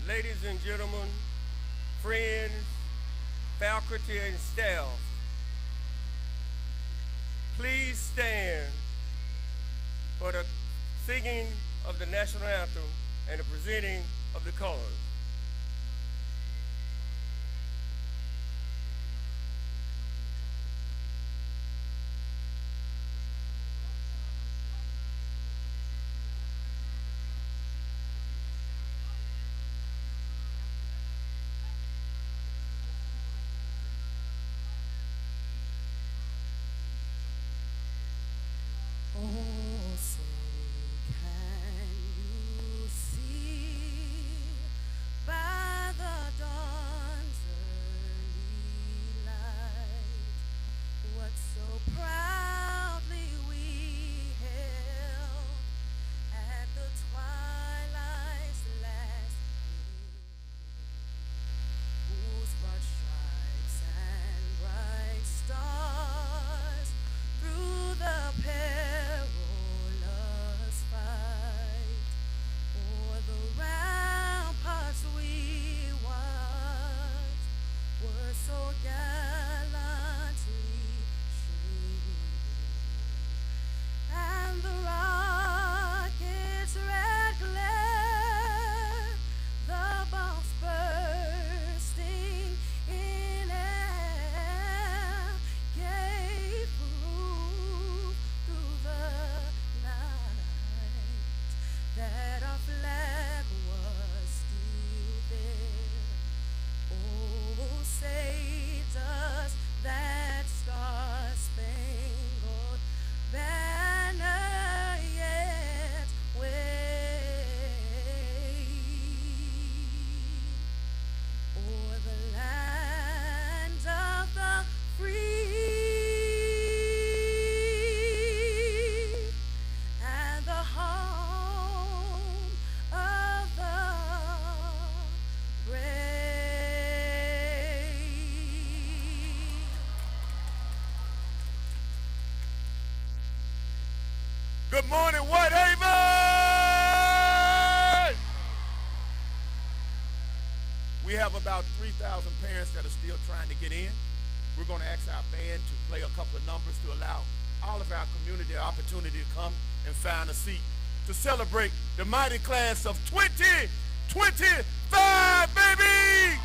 ladies and gentlemen, friends, faculty, and staff, please stand for the singing of the national anthem and the presenting of the colors. Good morning, Whitehaven! We have about 3,000 parents that are still trying to get in. We're going to ask our band to play a couple of numbers to allow all of our community the opportunity to come and find a seat to celebrate the mighty class of 2025, baby!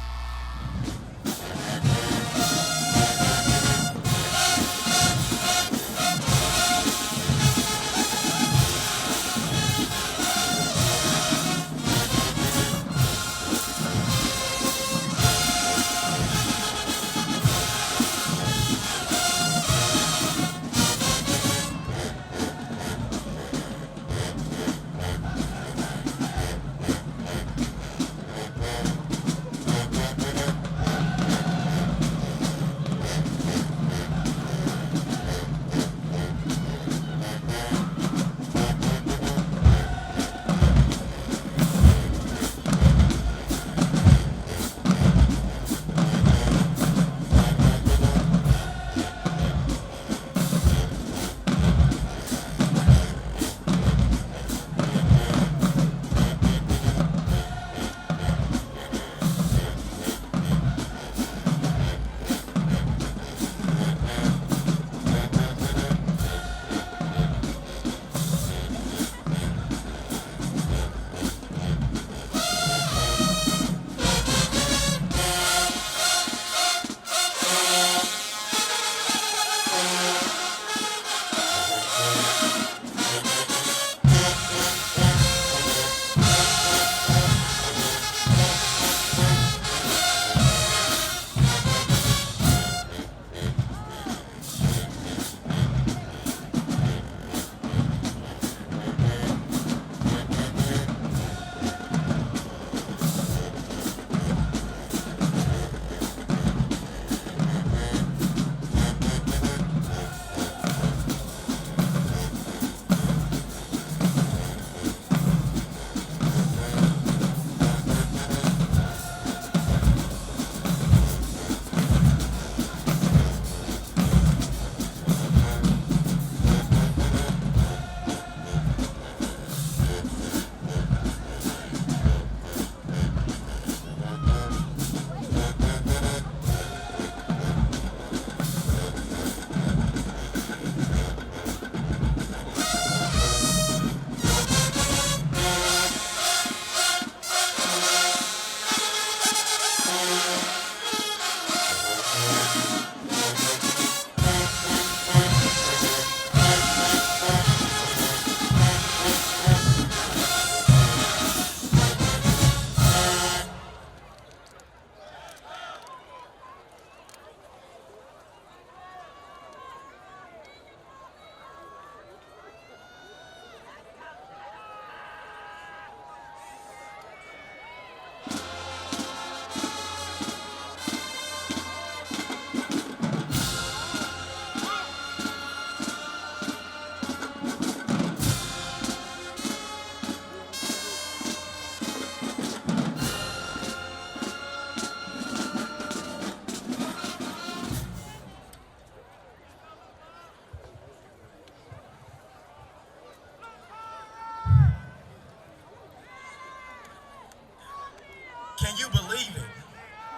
Can you believe it?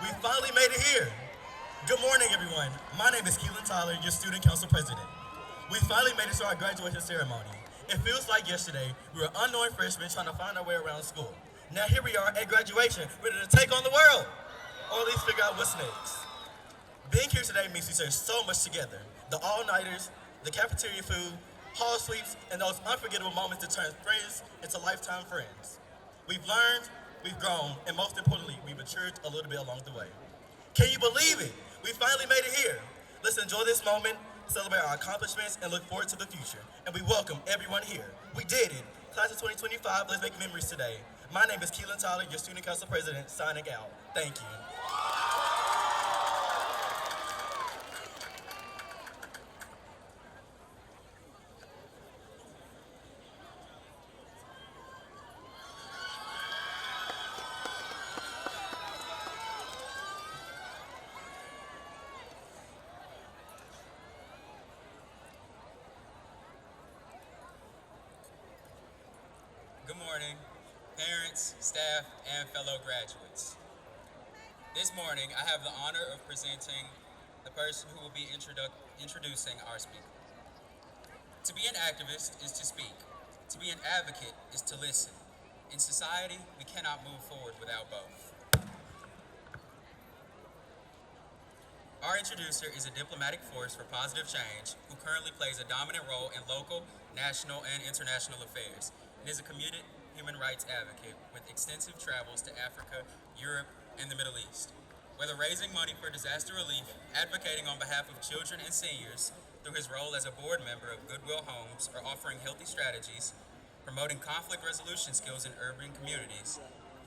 We finally made it here. Good morning, everyone. My name is Keelan Tyler, your student council president. We finally made it to our graduation ceremony. It feels like yesterday we were unknown freshmen trying to find our way around school. Now here we are at graduation, ready to take on the world, or at least figure out what's next. Being here today means we share so much together. The all-nighters, the cafeteria food, hall sweeps, and those unforgettable moments that turn friends into lifetime friends. We've learned, we've grown, and most importantly, we've matured a little bit along the way. Can you believe it? We finally made it here. Let's enjoy this moment, celebrate our accomplishments, and look forward to the future. And we welcome everyone here. We did it. Class of 2025, let's make memories today. My name is Keelan Tyler, your student council president, signing out. Thank you. Good morning, parents, staff, and fellow graduates. This morning, I have the honor of presenting the person who will be introducing our speaker. To be an activist is to speak. To be an advocate is to listen. In society, we cannot move forward without both. Our introducer is a diplomatic force for positive change who currently plays a dominant role in local, national, and international affairs, and is a committed human rights advocate with extensive travels to Africa, Europe, and the Middle East. Whether raising money for disaster relief, advocating on behalf of children and seniors through his role as a board member of Goodwill Homes, or offering healthy strategies, promoting conflict resolution skills in urban communities.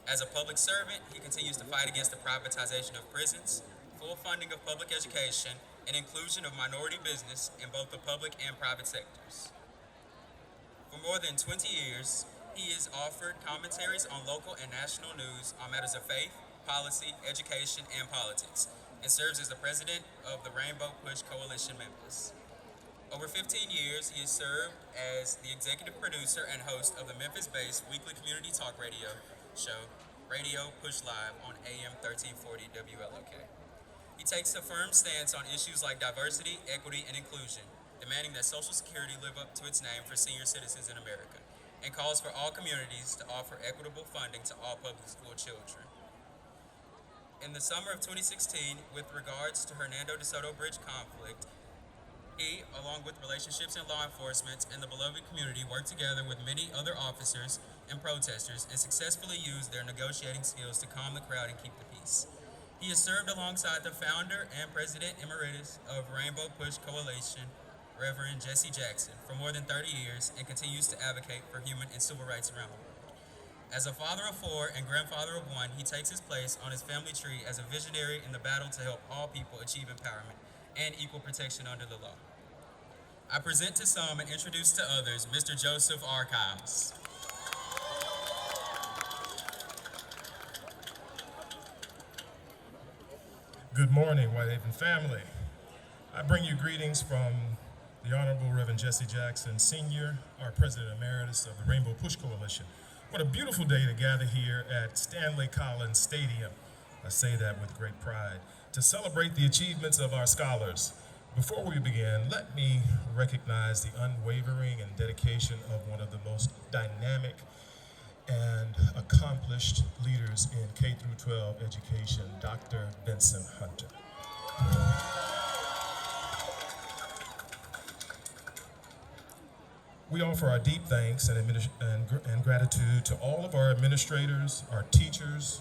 As a public servant, he continues to fight against the privatization of prisons, full funding of public education, and inclusion of minority business in both the public and private sectors. For more than 20 years, he has offered commentaries on local and national news on matters of faith, policy, education, and politics, and serves as the president of the Rainbow Push Coalition Memphis. Over 15 years, he has served as the executive producer and host of the Memphis-based weekly community talk radio show, Radio Push Live on AM 1340 WLOK. He takes a firm stance on issues like diversity, equity, and inclusion, demanding that Social Security live up to its name for senior citizens in America, and calls for all communities to offer equitable funding to all public school children. In the summer of 2016, with regards to Hernando de Soto Bridge conflict, he, along with relationships in law enforcement and the beloved community, worked together with many other officers and protesters and successfully used their negotiating skills to calm the crowd and keep the peace. He has served alongside the founder and president emeritus of Rainbow Push Coalition, Reverend Jesse Jackson, for more than 30 years and continues to advocate for human and civil rights around the world. As a father of four and grandfather of one, he takes his place on his family tree as a visionary in the battle to help all people achieve empowerment and equal protection under the law. I present to some and introduce to others Mr. Joseph R. Kiles. Good morning, Whitehaven family. I bring you greetings from the Honorable Reverend Jesse Jackson, Sr., our President Emeritus of the Rainbow Push Coalition. What a beautiful day to gather here at Stanley Collins Stadium. I say that with great pride, to celebrate the achievements of our scholars. Before we begin, let me recognize the unwavering and dedication of one of the most dynamic and accomplished leaders in K-12 education, Dr. Vincent Hunter. We offer our deep thanks and gratitude to all of our administrators, our teachers,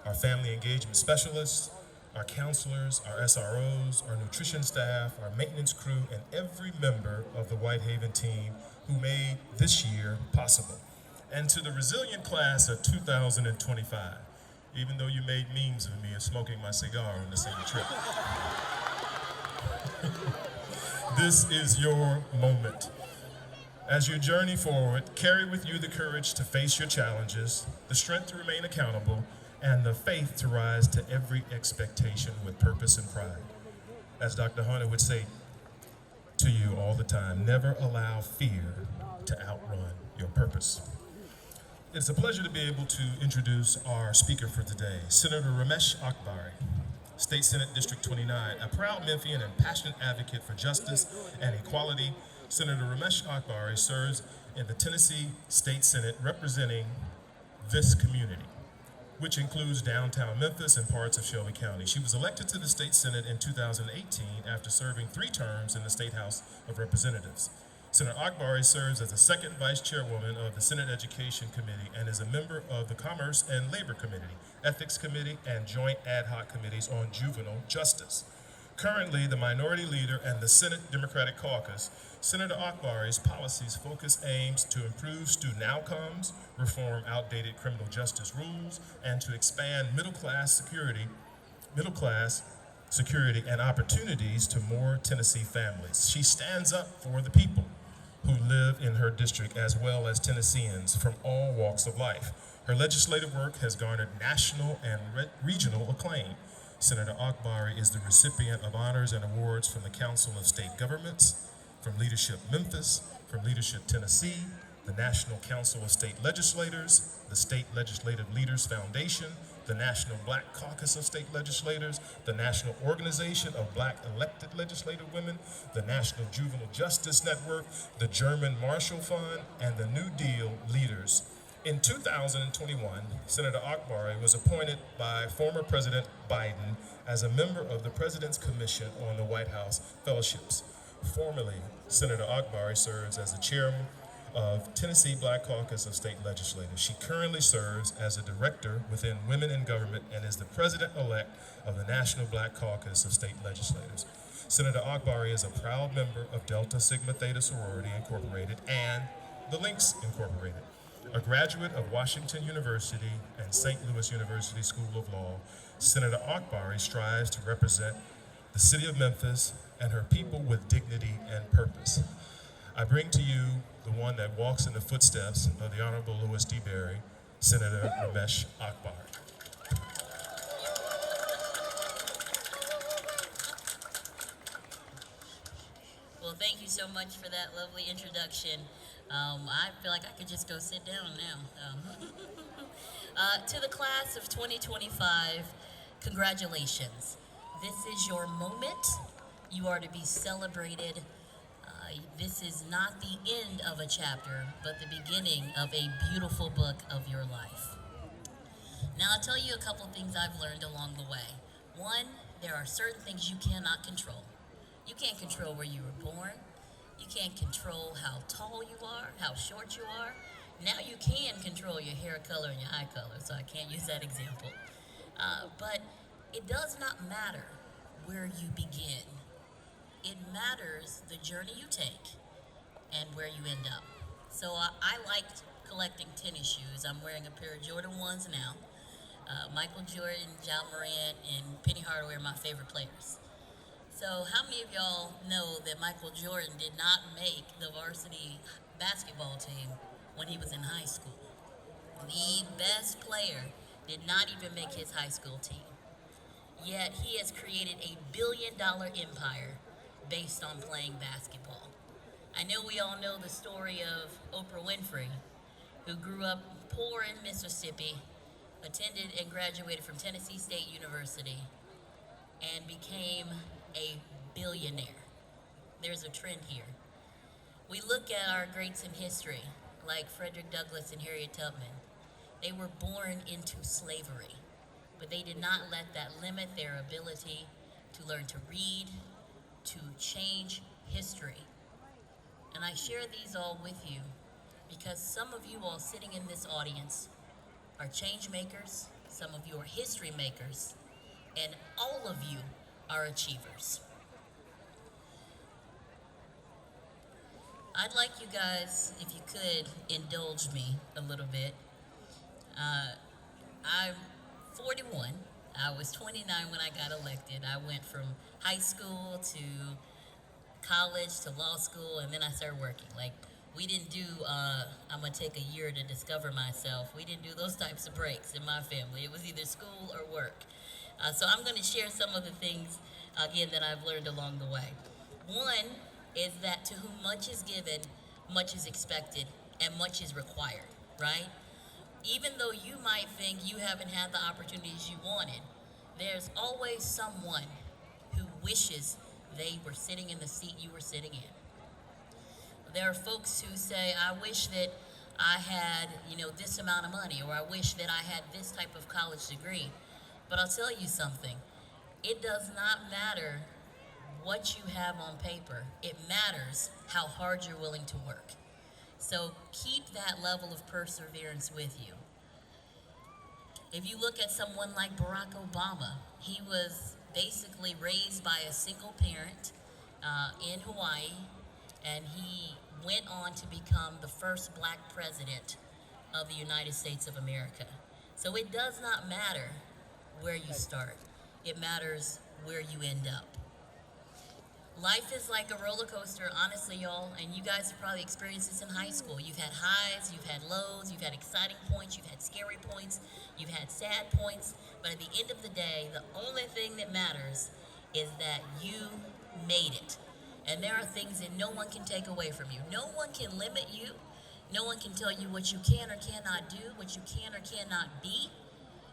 our family engagement specialists, our counselors, our SROs, our nutrition staff, our maintenance crew, and every member of the Whitehaven team who made this year possible. And to the resilient class of 2025, even though you made memes of me of smoking my cigar on the same trip. This is your moment. As you journey forward, carry with you the courage to face your challenges, the strength to remain accountable, and the faith to rise to every expectation with purpose and pride. As Dr. Hunter would say to you all the time, never allow fear to outrun your purpose. It's a pleasure to be able to introduce our speaker for today, Senator Ramesh Akbari, State Senate District 29, a proud Memphian and passionate advocate for justice and equality. Senator Ramesh Akbari serves in the Tennessee State Senate representing this community, which includes downtown Memphis and parts of Shelby County. She was elected to the State Senate in 2018 after serving 3 terms in the State House of Representatives. Senator Akbari serves as the second vice chairwoman of the Senate Education Committee and is a member of the Commerce and Labor Committee, Ethics Committee, and Joint Ad Hoc Committees on Juvenile Justice. Currently the minority leader and the Senate Democratic Caucus, Senator Akbari's policies focus aims to improve student outcomes, reform outdated criminal justice rules, and to expand middle class security and opportunities to more Tennessee families. She stands up for the people who live in her district as well as Tennesseans from all walks of life. Her legislative work has garnered national and regional acclaim. Senator Akbari is the recipient of honors and awards from the Council of State Governments, from Leadership Memphis, from Leadership Tennessee, the National Council of State Legislators, the State Legislative Leaders Foundation, the National Black Caucus of State Legislators, the National Organization of Black Elected Legislative Women, the National Juvenile Justice Network, the German Marshall Fund, and the New Deal Leaders. In 2021, Senator Akbari was appointed by former President Biden as a member of the President's Commission on the White House Fellowships. Formerly, Senator Akbari serves as the chairman of Tennessee Black Caucus of State Legislators. She currently serves as a director within Women in Government and is the president-elect of the National Black Caucus of State Legislators. Senator Akbari is a proud member of Delta Sigma Theta Sorority Incorporated and the Links Incorporated. A graduate of Washington University and St. Louis University School of Law, Senator Akbari strives to represent the city of Memphis and her people with dignity and purpose. I bring to you the one that walks in the footsteps of the Honorable Louis D. Berry, Senator Ramesh Akbari. Well, thank you so much for that lovely introduction. I feel like I could just go sit down now. To the class of 2025, congratulations. This is your moment. You are to be celebrated. This is not the end of a chapter, but the beginning of a beautiful book of your life. Now, I'll tell you a couple things I've learned along the way. One, there are certain things you cannot control. You can't control where you were born. You can't control how tall you are, how short you are. Now you can control your hair color and your eye color, so I can't use that example. But it does not matter where you begin. It matters the journey you take and where you end up. So I liked collecting tennis shoes. I'm wearing a pair of Jordan 1s now. Michael Jordan, John Morant, and Penny Hardaway are my favorite players. So how many of y'all know that Michael Jordan did not make the varsity basketball team when he was in high school? The best player did not even make his high school team. Yet he has created a billion-dollar empire based on playing basketball. I know we all know the story of Oprah Winfrey, who grew up poor in Mississippi, attended and graduated from Tennessee State University, and became a billionaire. There's a trend here. We look at our greats in history, like Frederick Douglass and Harriet Tubman. They were born into slavery, but they did not let that limit their ability to learn to read, to change history. And I share these all with you because some of you all sitting in this audience are change makers, some of you are history makers, and all of you are achievers. I'd like you guys, if you could, indulge me a little bit. I'm 41. I was 29 when I got elected. I went from high school to college to law school, and then I started working. Like, we didn't do, I'm gonna take a year to discover myself. We didn't do those types of breaks in my family. It was either school or work. So I'm gonna share some of the things, again, that I've learned along the way. One is that to whom much is given, much is expected, and much is required, right? Even though you might think you haven't had the opportunities you wanted, there's always someone who wishes they were sitting in the seat you were sitting in. There are folks who say, I wish that I had, this amount of money, or I wish that I had this type of college degree. But I'll tell you something, it does not matter what you have on paper. It matters how hard you're willing to work. So keep that level of perseverance with you. If you look at someone like Barack Obama, he was basically raised by a single parent in Hawaii, and he went on to become the first black president of the United States of America. So it does not matter where you start. It matters where you end up. Life is like a roller coaster, honestly, y'all, and you guys have probably experienced this in high school. You've had highs, you've had lows, you've had exciting points, you've had scary points, you've had sad points, but at the end of the day, the only thing that matters is that you made it. And there are things that no one can take away from you. No one can limit you. No one can tell you what you can or cannot do, what you can or cannot be.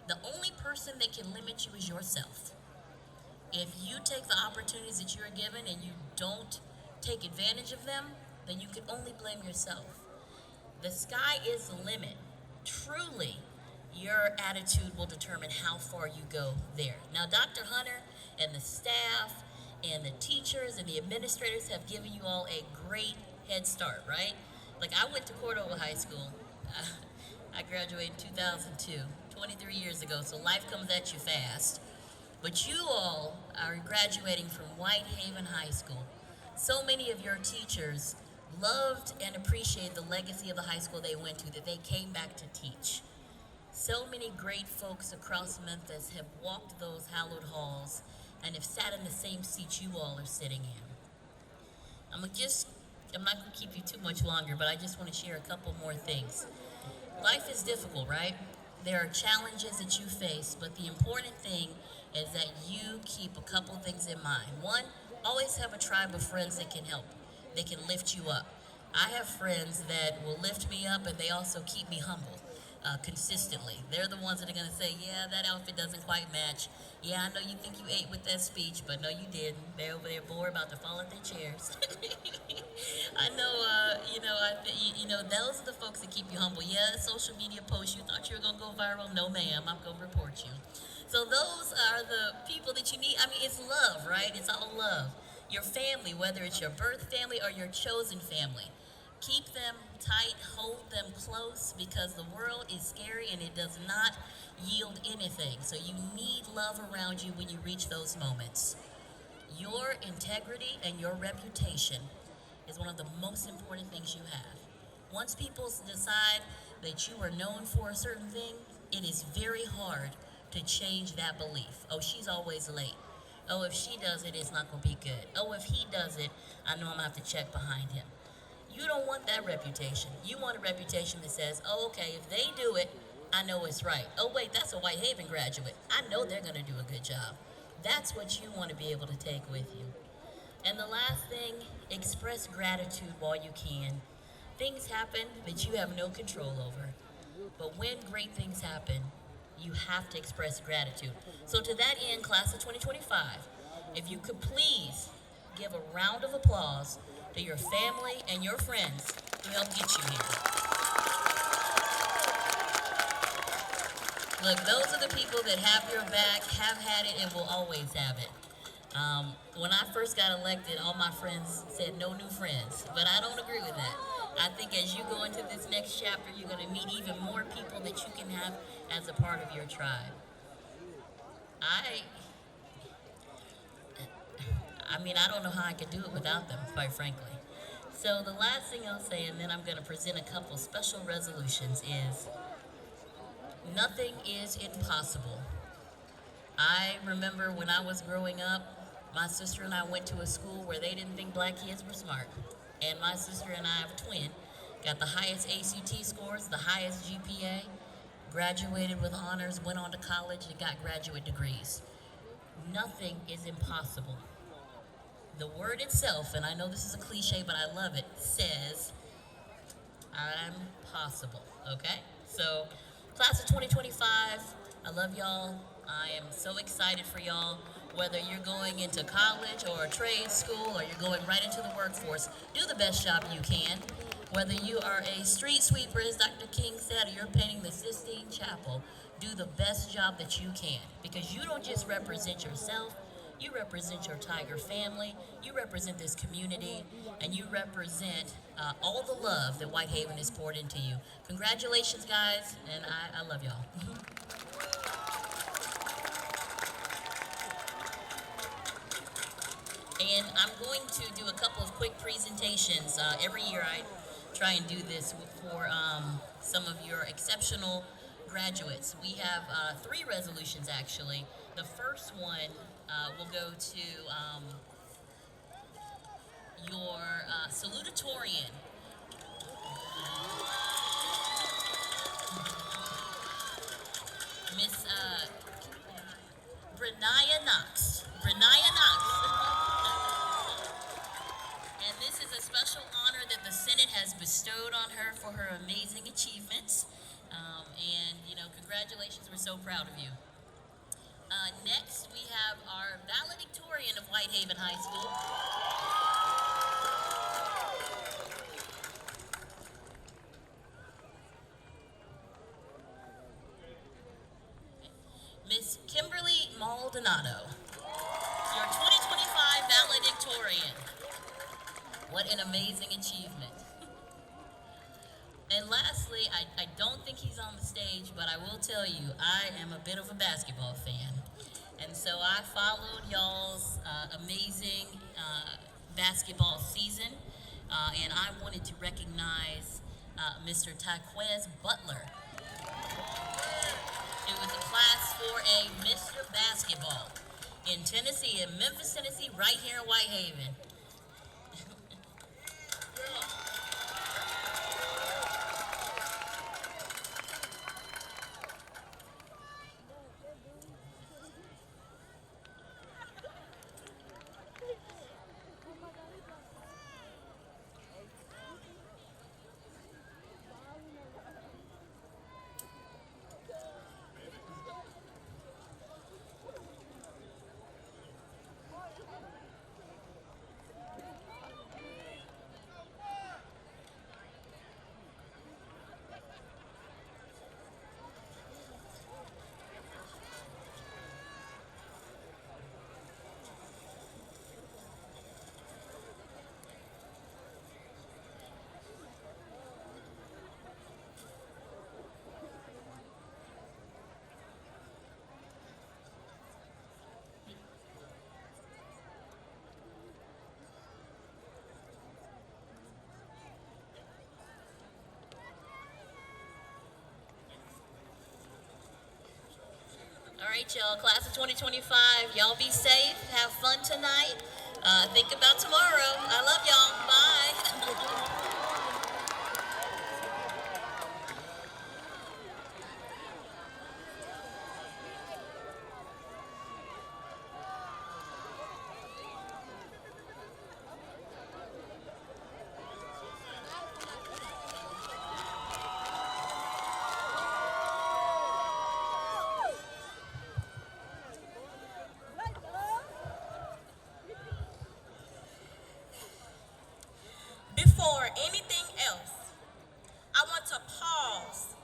The only person that can limit you is yourself. If you take the opportunities that you are given and you don't take advantage of them, then you can only blame yourself. The sky is the limit. Truly, your attitude will determine how far you go there. Now, Dr. Hunter and the staff and the teachers and the administrators have given you all a great head start, right? Like, I went to Cordova High School. I graduated in 2002, 23 years ago, so life comes at you fast. But you all are graduating from Whitehaven High School. So many of your teachers loved and appreciated the legacy of the high school they went to, that they came back to teach. So many great folks across Memphis have walked those hallowed halls and have sat in the same seats you all are sitting in. I'm not going to keep you too much longer, but I just want to share a couple more things. Life is difficult, right? There are challenges that you face, but the important thing is that you keep a couple things in mind. One, always have a tribe of friends that can help. They can lift you up. I have friends that will lift me up, and they also keep me humble consistently. They're the ones that are going to say, yeah, that outfit doesn't quite match. Yeah, I know you think you ate with that speech, but no, you didn't. They're over there bored about to fall out their chairs. I know, those are the folks that keep you humble. Yeah, social media posts, you thought you were going to go viral. No, ma'am, I'm going to report you. So those are the people that you need. I mean, it's love, right? It's all love. Your family, whether it's your birth family or your chosen family, keep them tight, hold them close, because the world is scary and it does not yield anything. So you need love around you when you reach those moments. Your integrity and your reputation is one of the most important things you have. Once people decide that you are known for a certain thing, it is very hard to change that belief. Oh, she's always late. Oh, if she does it, it's not going to be good. Oh, if he does it, I know I'm going to have to check behind him. You don't want that reputation. You want a reputation that says, oh, okay, if they do it, I know it's right. Oh, wait, that's a Whitehaven graduate. I know they're going to do a good job. That's what you want to be able to take with you. And the last thing, express gratitude while you can. Things happen that you have no control over. But when great things happen, you have to express gratitude. So to that end, class of 2025, if you could please give a round of applause to your family and your friends who helped get you here. Look, those are the people that have your back, have had it, and will always have it. When I first got elected, all my friends said no new friends, but I don't agree with that. I think as you go into this next chapter, you're going to meet even more people that you can have as a part of your tribe. I don't know how I could do it without them, quite frankly. So the last thing I'll say, and then I'm going to present a couple special resolutions, is nothing is impossible. I remember when I was growing up, my sister and I went to a school where they didn't think black kids were smart. And my sister and I have a twin, got the highest ACT scores, the highest GPA, graduated with honors, went on to college, and got graduate degrees. Nothing is impossible. The word itself, and I know this is a cliche, but I love it, says, I'm possible, okay? So Class of 2025, I love y'all. I am so excited for y'all. Whether you're going into college or a trade school or you're going right into the workforce, do the best job you can. Whether you are a street sweeper, as Dr. King said, or you're painting the Sistine Chapel, do the best job that you can. Because you don't just represent yourself, you represent your Tiger family, you represent this community, and you represent all the love that Whitehaven has poured into you. Congratulations, guys, and I love y'all. And I'm going to do a couple of quick presentations. Every year I try and do this for some of your exceptional graduates. We have 3 resolutions, actually. The first one will go to your salutatorian. Miss Brenaya Knox. Brenaya Knox. And this is a special honor that the Senate has bestowed on her for her amazing achievements. And, you know, congratulations, we're so proud of you. Next, we have our valedictorian of Whitehaven High School. Miss Kimberly Maldonado, your 2025 valedictorian. What an amazing achievement. And lastly, I don't think he's on the stage, but I will tell you, I am a bit of a basketball fan. And so I followed y'all's amazing basketball season, and I wanted to recognize Mr. Taquez Butler. It was a class for a Mr. Basketball in Tennessee, in Memphis, Tennessee, right here in Whitehaven. All right, y'all, class of 2025, y'all be safe, have fun tonight, think about tomorrow. I love y'all, bye. Before anything else, I want to pause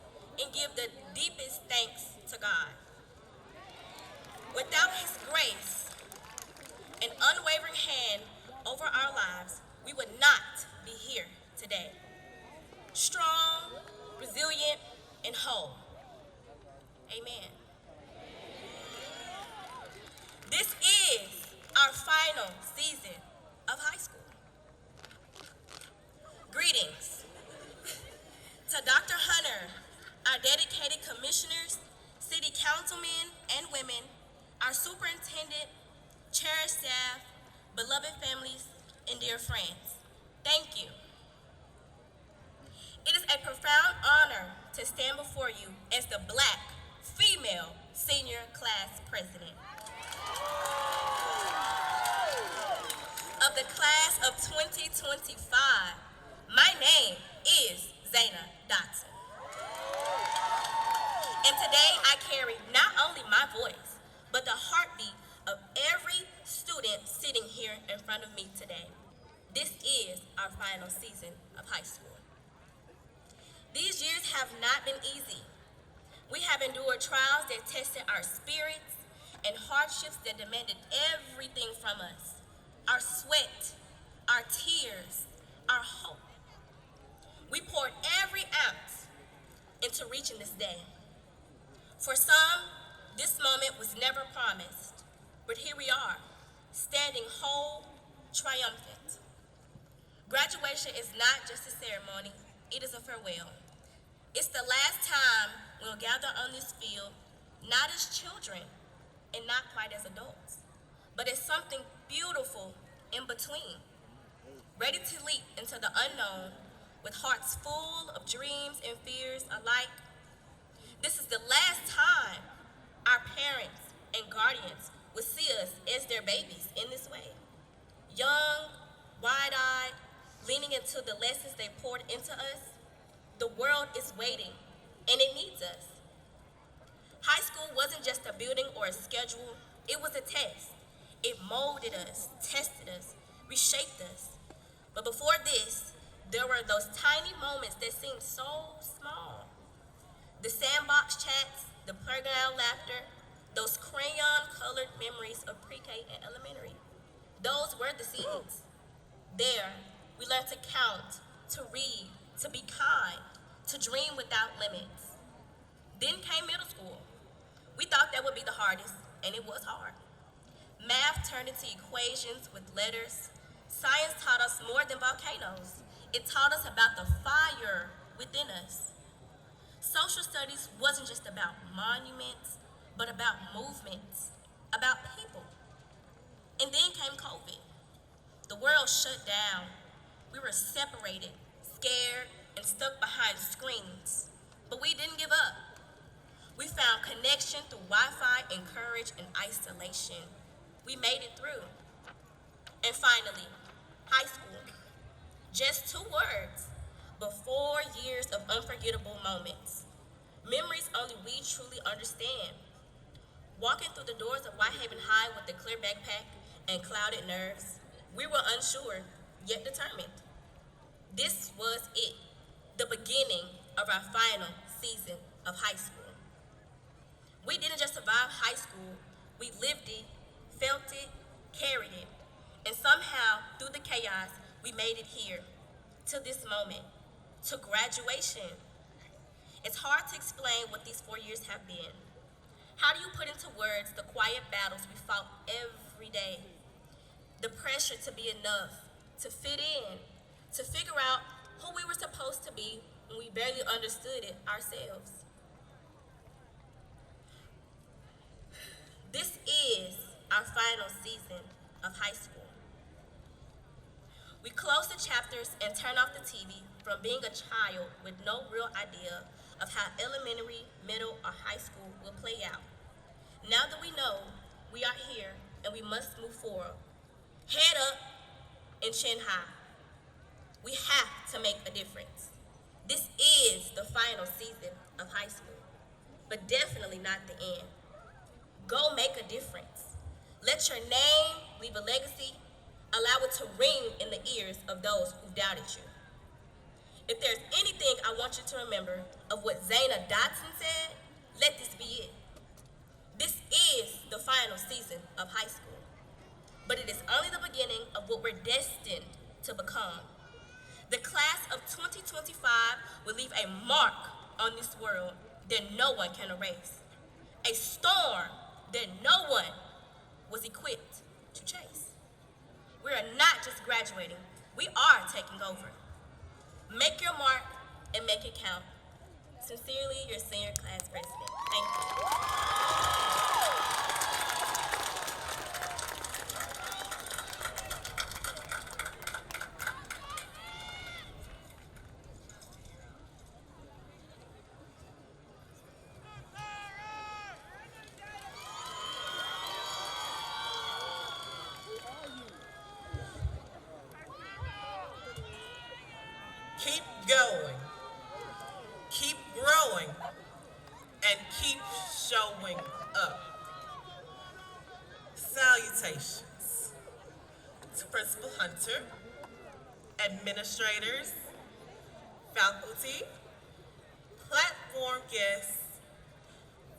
and give the deepest thanks to God. Without His grace and unwavering hand over our lives, we would not be here today. Strong, resilient, and whole. Amen. This is our final season of high school. Greetings to Dr. Hunter, our dedicated commissioners, city councilmen and women, our superintendent, cherished staff, beloved families, and dear friends. Thank you. It is a profound honor to stand before you as the Black female senior class president of the class of 2025. My name is Zayna Dotson. And today I carry not only my voice, but the heartbeat of every student sitting here in front of me today. This is our final season of high school. These years have not been easy. We have endured trials that tested our spirits and hardships that demanded everything from us. Our sweat, our tears, our hope. We poured every ounce into reaching this day. For some, this moment was never promised, but here we are, standing whole, triumphant. Graduation is not just a ceremony, it is a farewell. It's the last time we'll gather on this field, not as children and not quite as adults, but as something beautiful in between, ready to leap into the unknown with hearts full of dreams and fears alike. This is the last time our parents and guardians will see us as their babies in this way. Young, wide-eyed, leaning into the lessons they poured into us. The world is waiting, and it needs us. High school wasn't just a building or a schedule, it was a test. It molded us, tested us, reshaped us. But before this, there were those tiny moments that seemed so small. The sandbox chats, the playground laughter, those crayon-colored memories of pre-K and elementary. Those were the seeds. There, we learned to count, to read, to be kind, to dream without limits. Then came middle school. We thought that would be the hardest, and it was hard. Math turned into equations with letters. Science taught us more than volcanoes. It taught us about the fire within us. Social studies wasn't just about monuments, but about movements, about people. And then came COVID. The world shut down. We were separated, scared, and stuck behind screens. But we didn't give up. We found connection through Wi-Fi and courage in isolation. We made it through. And finally, high school. Just 2 words, but 4 years of unforgettable moments. Memories only we truly understand. Walking through the doors of Whitehaven High with a clear backpack and clouded nerves, we were unsure, yet determined. This was it, the beginning of our final season of high school. We didn't just survive high school, we lived it, felt it, carried it, and somehow, through the chaos, we made it here, to this moment, to graduation. It's hard to explain what these 4 years have been. How do you put into words the quiet battles we fought every day? The pressure to be enough, to fit in, to figure out who we were supposed to be when we barely understood it ourselves. This is our final season of high school. We close the chapters and turn off the TV from being a child with no real idea of how elementary, middle, or high school will play out. Now that we know, we are here and we must move forward. Head up and chin high. We have to make a difference. This is the final season of high school, but definitely not the end. Go make a difference. Let your name leave a legacy. Allow it to ring in the ears of those who doubted you. If there's anything I want you to remember of what Zana Dotson said, let this be it. This is the final season of high school, but it is only the beginning of what we're destined to become. The class of 2025 will leave a mark on this world that no one can erase. A storm that no one was equipped to chase. We are not just graduating, we are taking over. Make your mark and make it count. Sincerely, your senior class president. Thank you. Keep going, keep growing, and keep showing up. Salutations to Principal Hunter, administrators, faculty, platform guests,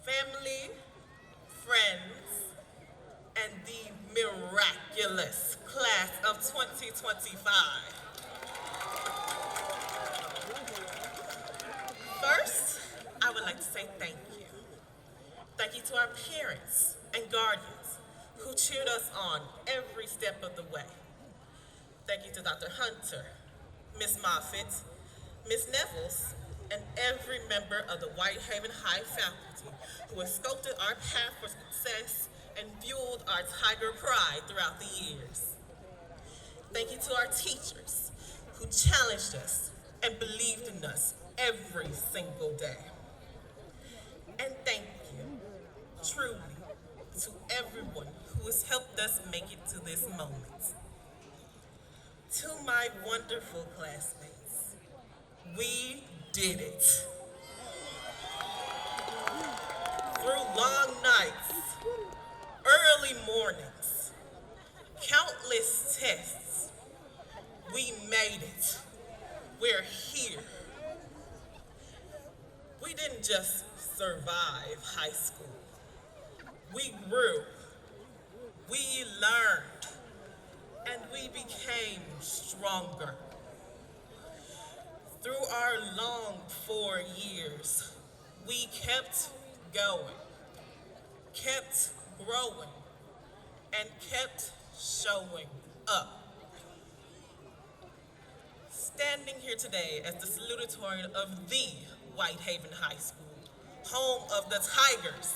family, friends, and the miraculous class of 2025. First, I would like to say thank you. Thank you to our parents and guardians who cheered us on every step of the way. Thank you to Dr. Hunter, Ms. Moffitt, Ms. Nevels, and every member of the Whitehaven High faculty who has sculpted our path for success and fueled our tiger pride throughout the years. Thank you to our teachers who challenged us and believed in us every single day. And thank you, truly, to everyone who has helped us make it to this moment. To my wonderful classmates, we did it. Through long nights, early mornings, countless tests, we made it. We're here. We didn't just survive high school. We grew, we learned, and we became stronger. Through our long 4 years, we kept going, kept growing, and kept showing up. Standing here today as the salutatorian of the Whitehaven High School, home of the Tigers,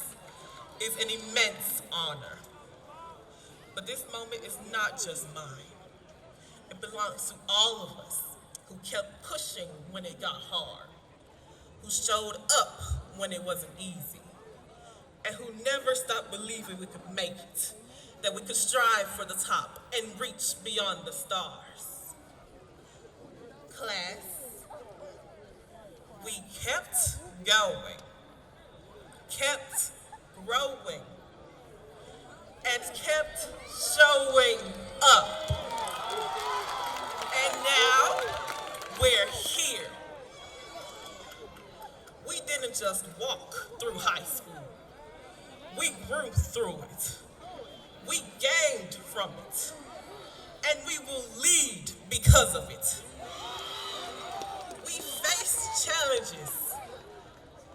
is an immense honor. But this moment is not just mine. It belongs to all of us who kept pushing when it got hard, who showed up when it wasn't easy, and who never stopped believing we could make it, that we could strive for the top and reach beyond the stars. Class, we kept going, kept growing, and kept showing up. And now we're here. We didn't just walk through high school. We grew through it. We gained from it. And we will lead because of it. We faced challenges,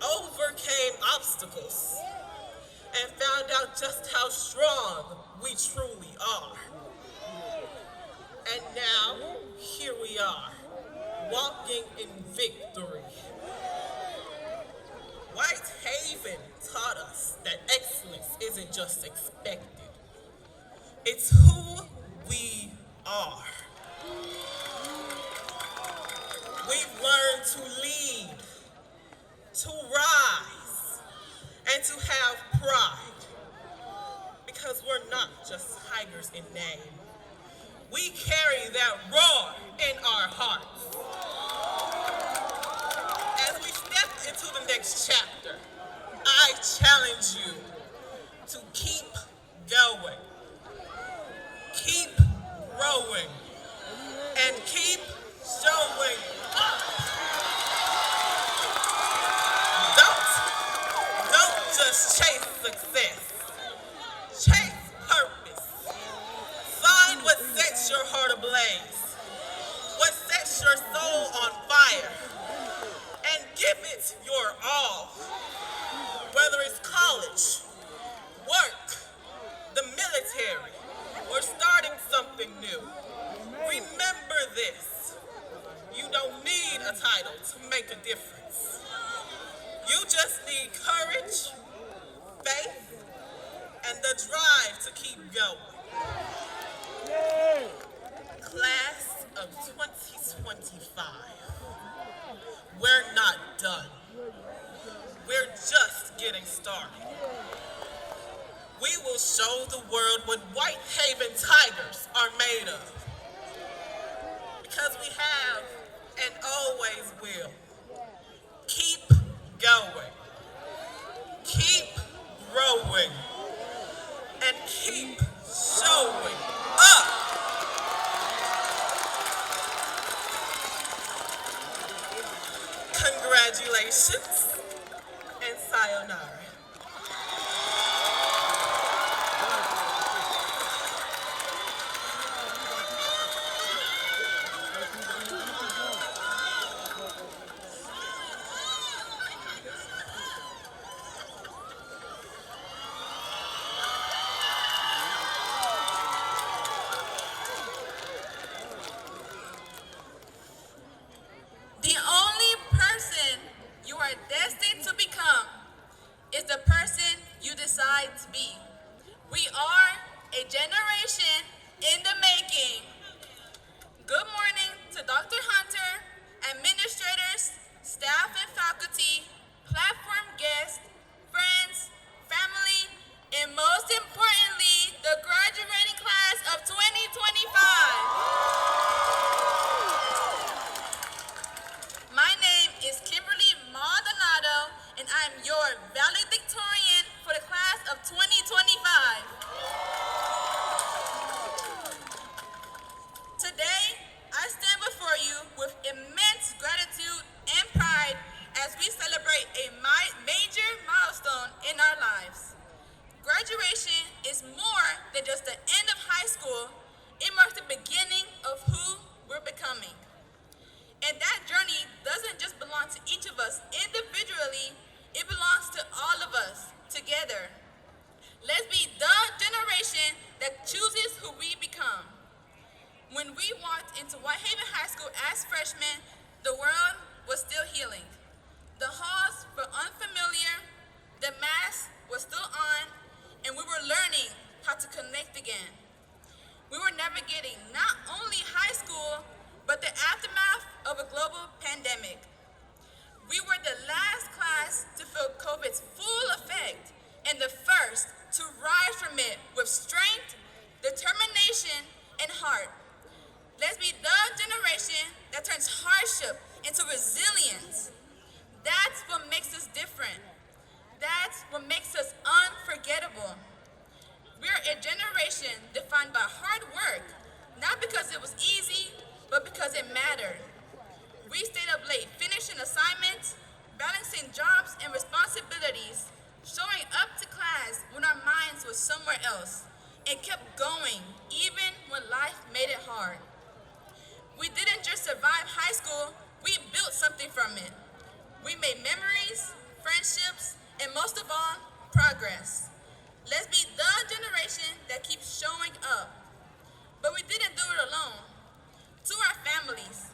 overcame obstacles, and found out just how strong we truly are. And now, here we are, walking in victory. Whitehaven taught us that excellence isn't just expected. It's who we are. We've learned to lead, to rise, and to have pride. Because we're not just tigers in name. We carry that roar in our hearts. As we step into the next chapter, I challenge you to keep going, keep growing, and keep showing up. Don't just chase success. Chase purpose. Find what sets your heart ablaze, what sets your soul on fire, and give it your all. Whether it's college, work, the military, or starting something new, remember this. You don't need a title to make a difference. You just need courage, faith, and the drive to keep going. Class of 2025, we're not done. We're just getting started. We will show the world what Whitehaven Tigers are made of. Because we have and always will. Keep going. keep growing, and keep showing up. Congratulations and sayonara. The only person you are destined to become is the person you decide to be. We are a generation in the making. Good morning to Dr. Hunter, administrators, staff and faculty, platform guests, friends, family, and most importantly, the graduating class of 2025. My name is Kimberly Maldonado, and I'm your valedictorian for the class of 2025. Today, I stand before you with immense gratitude and pride as we celebrate a major milestone in our lives. Graduation is more than just the end of high school. It marks the beginning of who we're becoming. And that journey doesn't just belong to each of us individually, it belongs to all of us together. Let's be the generation that chooses who we become. When we walked into Whitehaven High School as freshmen, the world was still healing. The halls were unfamiliar, the mask was still on, and we were learning how to connect again. We were navigating not only high school, but the aftermath of a global pandemic. We were the last class to feel COVID's full effect and the first to rise from it with strength, determination, and heart. Let's be the generation that turns hardship into resilience. That's what makes us different. That's what makes us unforgettable. We're a generation defined by hard work, not because it was easy, but because it mattered. We stayed up late finishing assignments, balancing jobs and responsibilities, showing up to class when our minds were somewhere else, and kept going even when life made it hard. We didn't just survive high school, we built something from it. We made memories, friendships, and most of all, progress. Let's be the generation that keeps showing up. But we didn't do it alone. To our families,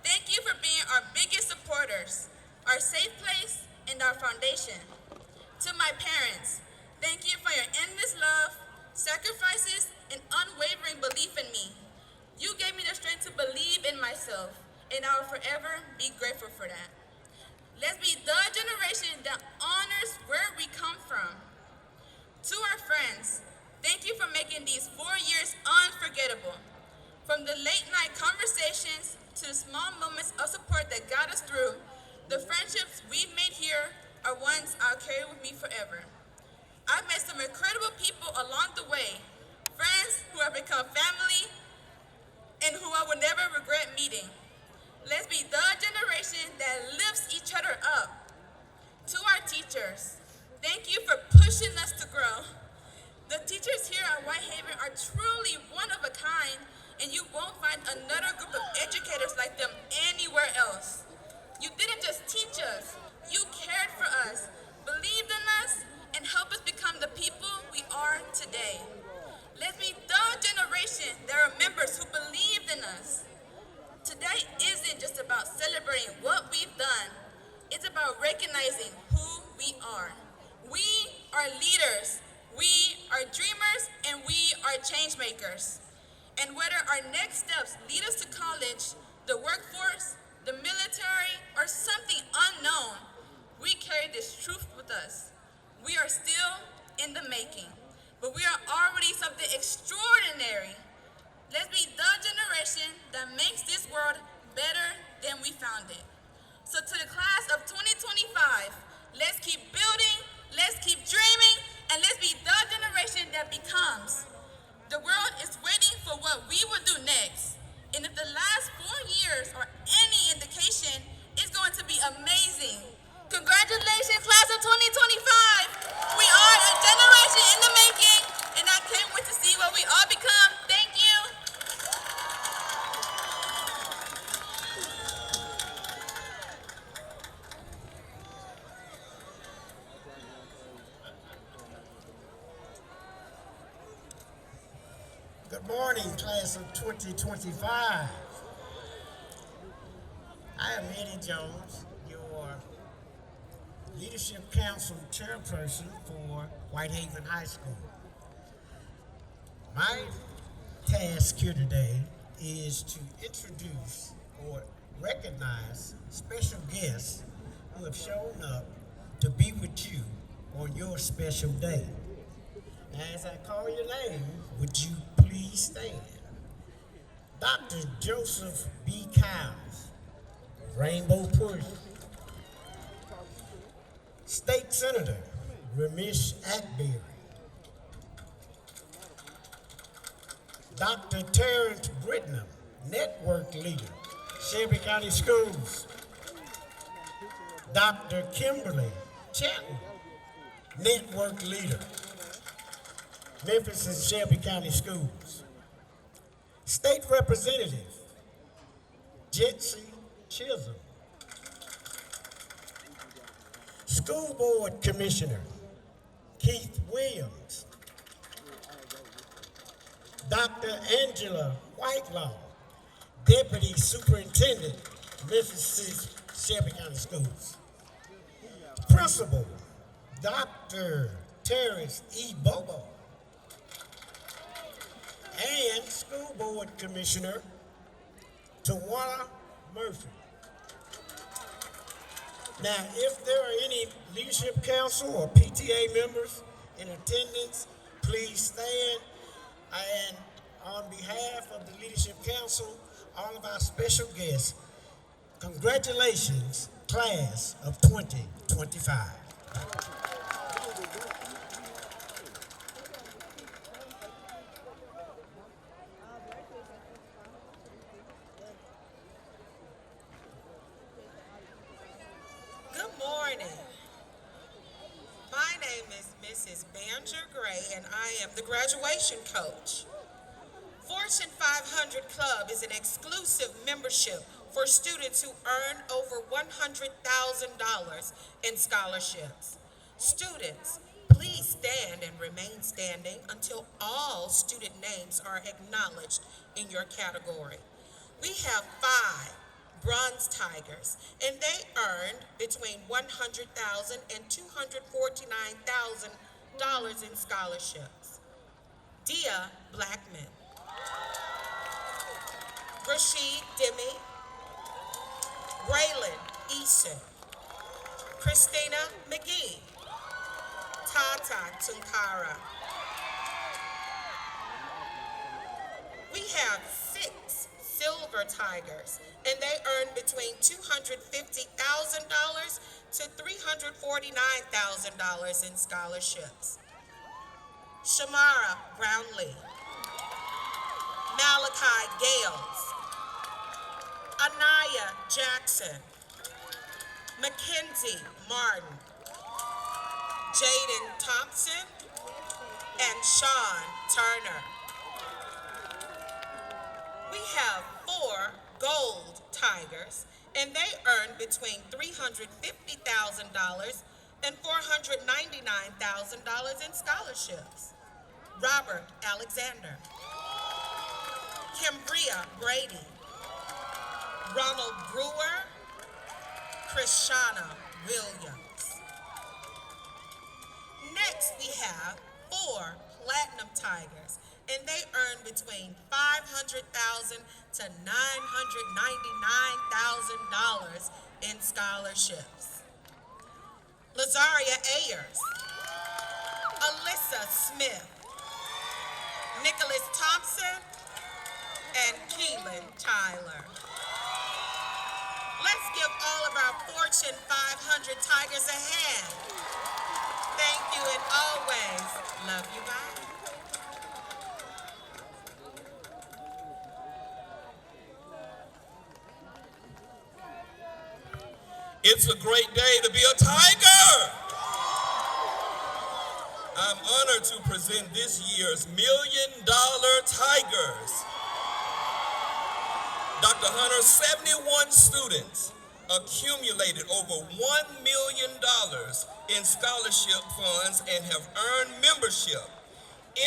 thank you for being our biggest supporters, our safe place, and our foundation. To my parents, thank you for your endless love, sacrifices, and unwavering belief in me. You gave me the strength to believe in myself, and I will forever be grateful for that. Let's be the generation that honors where we come from. To our friends, thank you for making these 4 years unforgettable. From the late night conversations to the small moments of support that got us through, the friendships we've made here are ones I'll carry with me forever. I've met some incredible people along the way, friends who have become family, and who I will never regret meeting. Let's be the generation that lifts each other up. To our teachers, thank you for pushing us to grow. The teachers here at Whitehaven are truly one of a kind, and you won't find another group of educators like them anywhere else. You didn't just teach us, you cared for us, believed in us, and helped us become the people we are today. Let's be the generation that remembers who believed in us. Today isn't just about celebrating what we've done. It's about recognizing who we are. We are leaders, we are dreamers, and we are change makers. And whether our next steps lead us to college, the workforce, the military, or something unknown, we carry this truth with us. We are still in the making, but we are already something extraordinary. Let's be the generation that makes this world better than we found it. So to the class of 2025, let's keep building, Let's keep dreaming, and let's be the generation that becomes. The world is waiting for what we will do next. And if the last 4 years are any indication, it's going to be amazing. Congratulations, class of 2025. We are a generation in the making, and I can't wait to see what we all become. Thank you. Good morning, class of 2025. I am Eddie Jones, your Leadership Council chairperson for Whitehaven High School. My task here today is to introduce or recognize special guests who have shown up to be with you on your special day. As I call your name, would you please stand? Dr. Joseph B. Cowles, Rainbow Push. State Senator Ramesh Akberry. Dr. Terrence Britnam, Network Leader, Shelby County Schools. Dr. Kimberly Chatton, Network Leader, Memphis and Shelby County Schools. State Representative Jetsy Chisholm. School Board Commissioner Keith Williams. Dr. Angela Whitelaw, Deputy Superintendent, Memphis Shelby County Schools. Principal Dr. Terrence E. Bobo. And School Board Commissioner Tawana Murphy. Now, if there are any Leadership Council or PTA members in attendance, please stand. And on behalf of the Leadership Council, all of our special guests, congratulations, class of 2025. Good morning. My name is Mrs. Banjer Gray, and I am the graduation coach. Fortune 500 Club is an exclusive membership for students who earn over $100,000 in scholarships. Students, please stand and remain standing until all student names are acknowledged in your category. We have 5 Bronze Tigers, and they earned between $100,000 and $249,000 in scholarships. Dia Blackman, Rashid Demi, Braylon Eason, Christina McGee, Tata Tunkara. We have 6 Silver Tigers, and they earn between $250,000 to $349,000 in scholarships. Shamara Brownlee, Malachi Gales, Anaya Jackson, Mackenzie Martin, Jaden Thompson, and Sean Turner. We have 4 Gold Tigers, and they earn between $350,000 and $499,000 in scholarships. Robert Alexander, Cambria Brady, Ronald Brewer, Krishana Williams. Next, we have 4 Platinum Tigers, and they earn between $500,000 to $999,000 in scholarships. Lazaria Ayers, Alyssa Smith, Nicholas Thompson, and Keelan Tyler. Let's give all of our Fortune 500 Tigers a hand. always love you. Bye. It's a great day to be a Tiger. I'm honored to present this year's $1 Million Tigers. Dr. Hunter, 71 students accumulated over $1 million in scholarship funds and have earned membership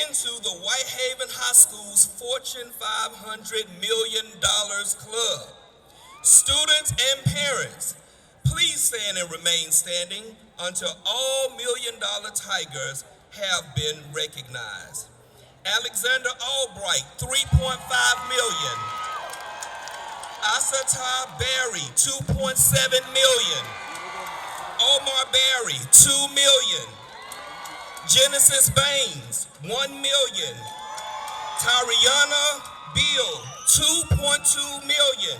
into the Whitehaven High School's Fortune 500 $1 million Club. Students and parents, please stand and remain standing until all $1 Million Tigers have been recognized. Alexander Albright, $3.5 million. Asatar Berry, $2.7 million. Omar Berry, $2 million. Genesis Baines, $1 million. Tariana Beal, $2.2 million.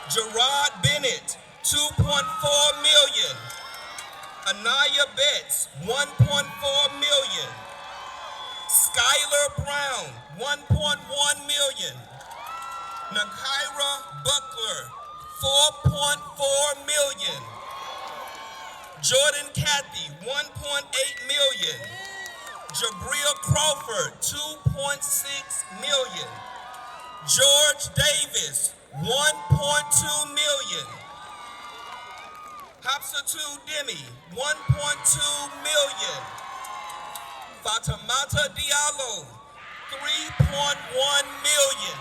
Gerard Bennett, $2.4 million. Anaya Betts, $1.4 million. Skylar Brown, $1.1 million. Nakaira Buckler, $4.4 million. Jordan Cathy, $1.8 million. Jabril Crawford, $2.6 million. George Davis, $1.2 million. Hapsatu Demi, $1.2 million. Fatimata Diallo, $3.1 million.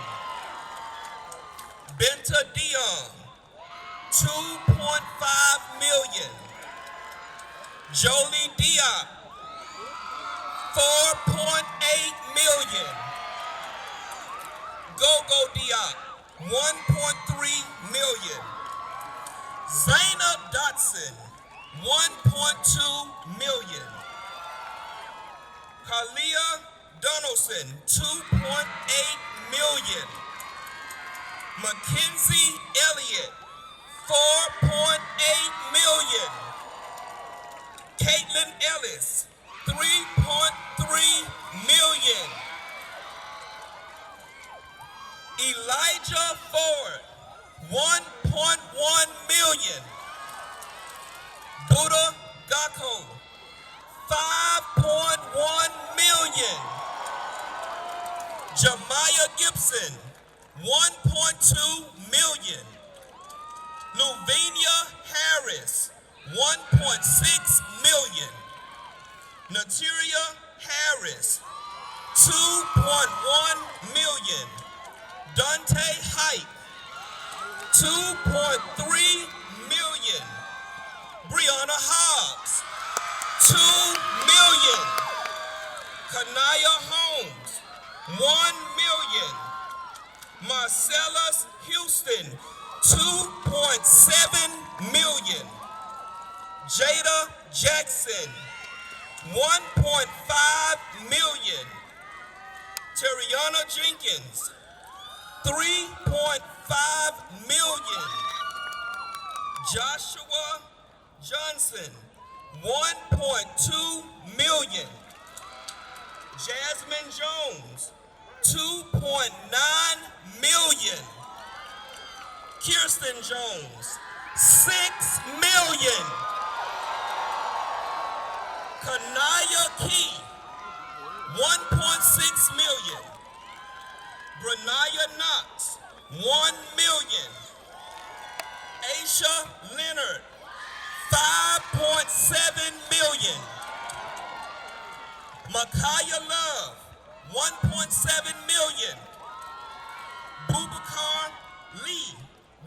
Benta Dion, $2.5 million. Jolie Diop, $4.8 million. Gogo Diop, $1.3 million. Zainab Dotson, $1.2 million. Kalia Donaldson, $2.8 million. Mackenzie Elliott, $4.8 million. Caitlin Ellis, $3.3 million. Elijah Ford, $1.1 million. Buddha Gakko, $5.1 million. Jemiah Gibson, $1.2 million. Luvinia Harris, $1.6 million. Nateria Harris, $2.1 million. Dante Height, $2.3 million. Brianna Hobbs, $2 million. Kanaya Holmes, $1 million. Marcellus Houston, $2.7 million. Jada Jackson, $1.5 million. Terriana Jenkins, $3.5 million. Joshua Johnson, $1.2 million. Jasmine Jones, $2.9 million. Kirsten Jones, $6 million. Kanaya Key, $1.6 million. Brenaya Knox, $1 million. Aisha Leonard, $5.7 million. Makaya Love, $1.7 million. Bubakar Lee,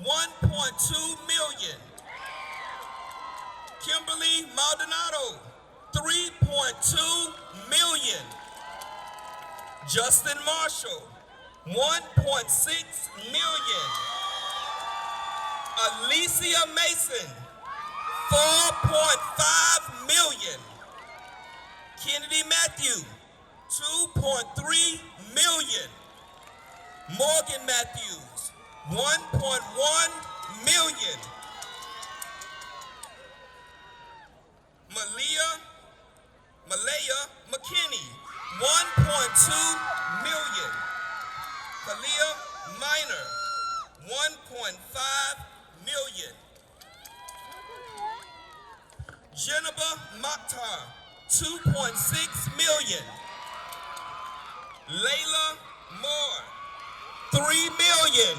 $1.2 million. Kimberly Maldonado, $3.2 million. Justin Marshall, $1.6 million. Alicia Mason, $4.5 million. Kennedy Matthew, $2.3 million. Morgan Matthews, $1.1 million. Malia $1.5 million. Jennifer Mokhtar, $2.6 million. Layla Moore, $3 million.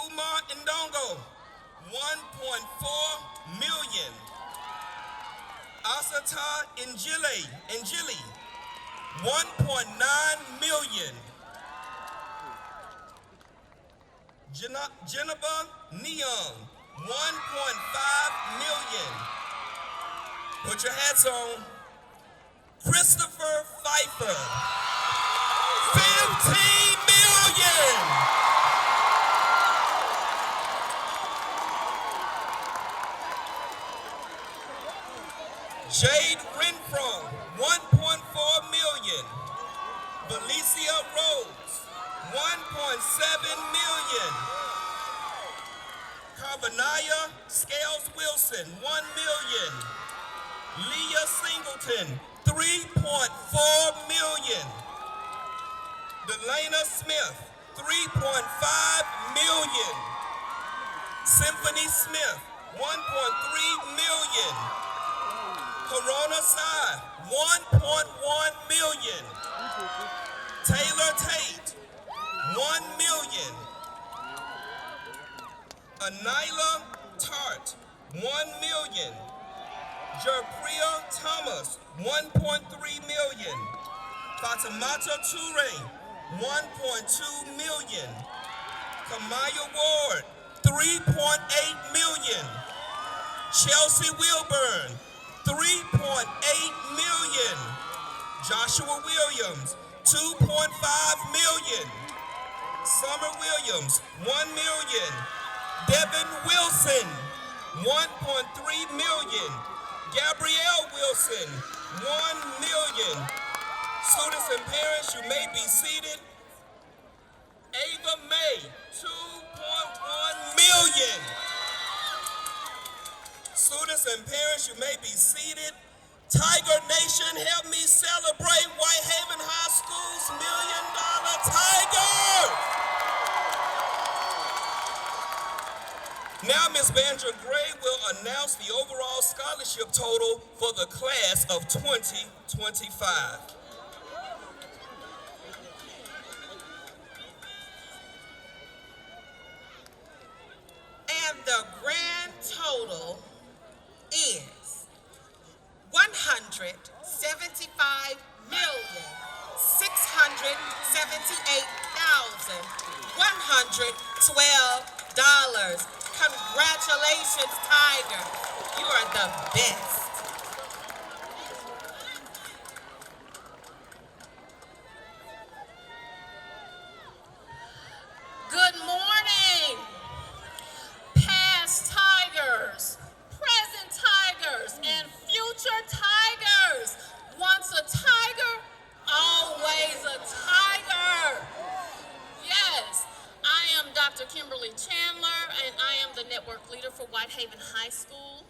Umar Ndongo, $1.4 million. Asata Njili, $1.9 million. Jennifer Neon, $1.5 million. Put your hats on. Christopher Pfeiffer, $15 million. Jade Renfro, $1.4 million. Valencia Rose, $1.7 million. Carbonaya Scales Wilson, $1 million. Leah Singleton, $3.4 million. Delana Smith, $3.5 million. Symphony Smith, $1.3 million. Corona Sai, $1.1 million. Taylor Tate, $1 million. Anila Tart, $1 million. Jerpria Thomas, $1.3 million. Fatimata Toure, $1.2 million. Kamaya Ward, $3.8 million. Chelsea Wilburn, $3.8 million. Joshua Williams, $2.5 million. Summer Williams, $1 million. Devin Wilson, $1.3 million. Gabrielle Wilson, $1 million. Students and parents, you may be seated. Ava May, $2.1 million. Students and parents, you may be seated. Tiger Nation, help me celebrate Whitehaven High School's $1 Million Tiger. Now, Ms. Vandra Gray will announce the overall scholarship total for the class of 2025. And the grand total is $175,678,112. Congratulations, Tiger. You are the best. Good morning, past Tigers, present Tigers, and future Tigers. Once a Tiger, always a Tiger. Yes, I am Dr. Kimberly Chandler, and I am the network leader for Whitehaven High School.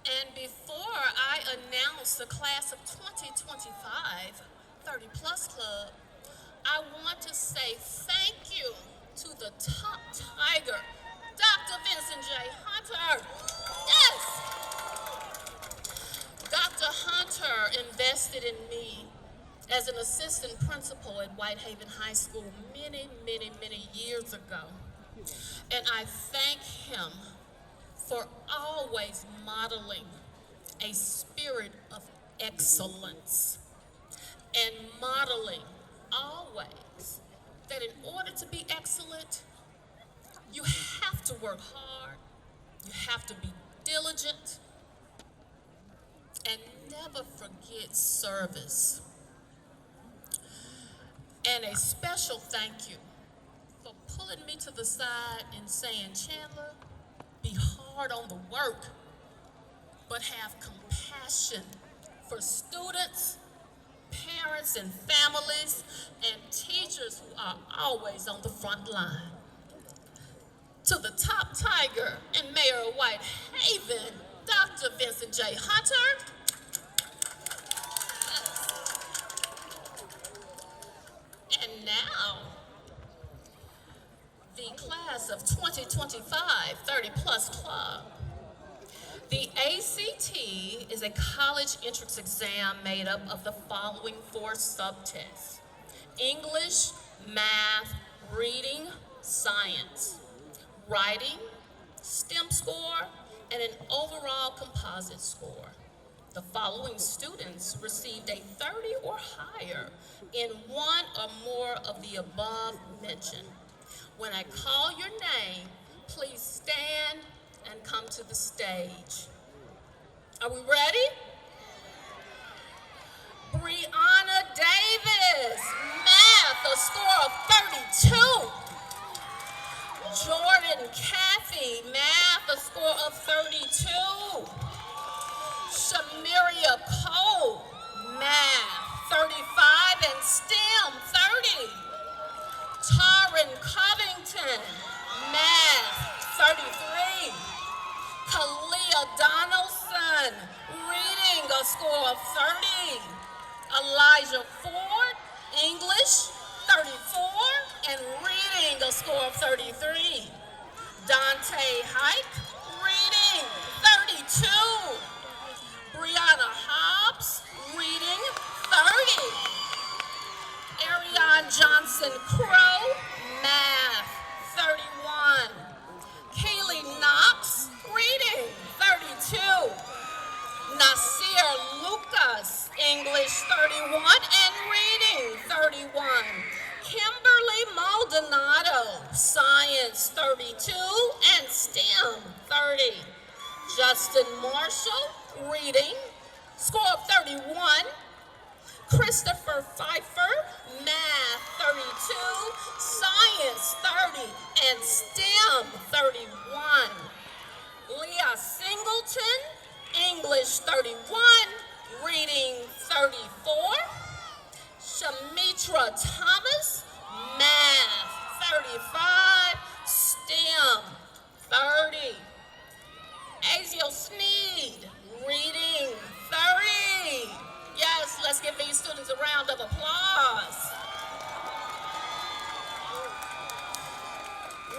And before I announce the class of 2025 30 Plus Club, I want to say thank you to the top Tiger, Dr. Vincent J. Hunter. Yes! Dr. Hunter invested in me as an assistant principal at Whitehaven High School many, many, many years ago. And I thank him for always modeling a spirit of excellence and modeling always that in order to be excellent, you have to work hard, you have to be diligent, and never forget service. And a special thank you for pulling me to the side and saying, Chandler, be hard on the work, but have compassion for students, parents and families, and teachers who are always on the front line. To the top Tiger and Mayor of Whitehaven, Dr. Vincent J. Hunter. And now, the class class of 2025 30-plus club. The ACT is a college entrance exam made up of the following 4 subtests: English, math, reading, science, writing, STEM score, and an overall composite score. The following students received a 30 or higher in one or more of the above mentioned. When I call your name, please stand and come to the stage. Are we ready? Brianna Davis, math, a score of 32. Jordan Kathy, math, a score of 32. Shamiria Cole, math, 35, and STEM, 30. Taryn Covington, math, 33. Kalia Donaldson, reading, a score of 30. Elijah Ford, English, 34, and reading, a score of 33. Dante Hike, reading, 32. Brianna Hobbs, reading, 30. Ariane Johnson Crow, math, 31. Kaylee Knox, reading, 32. Nasir Lucas, English, 31, and reading, 31. Kimberly Maldonado, science, 32, and STEM, 30. Justin Marshall, reading, score of 31. Christopher Pfeiffer, math, 32, science, 30, and STEM, 31. Leah Singleton, English, 31, reading, 34. Shamitra Thomas, math, 35, STEM, 30. Azio Sneed, reading, 30. Yes, let's give these students a round of applause.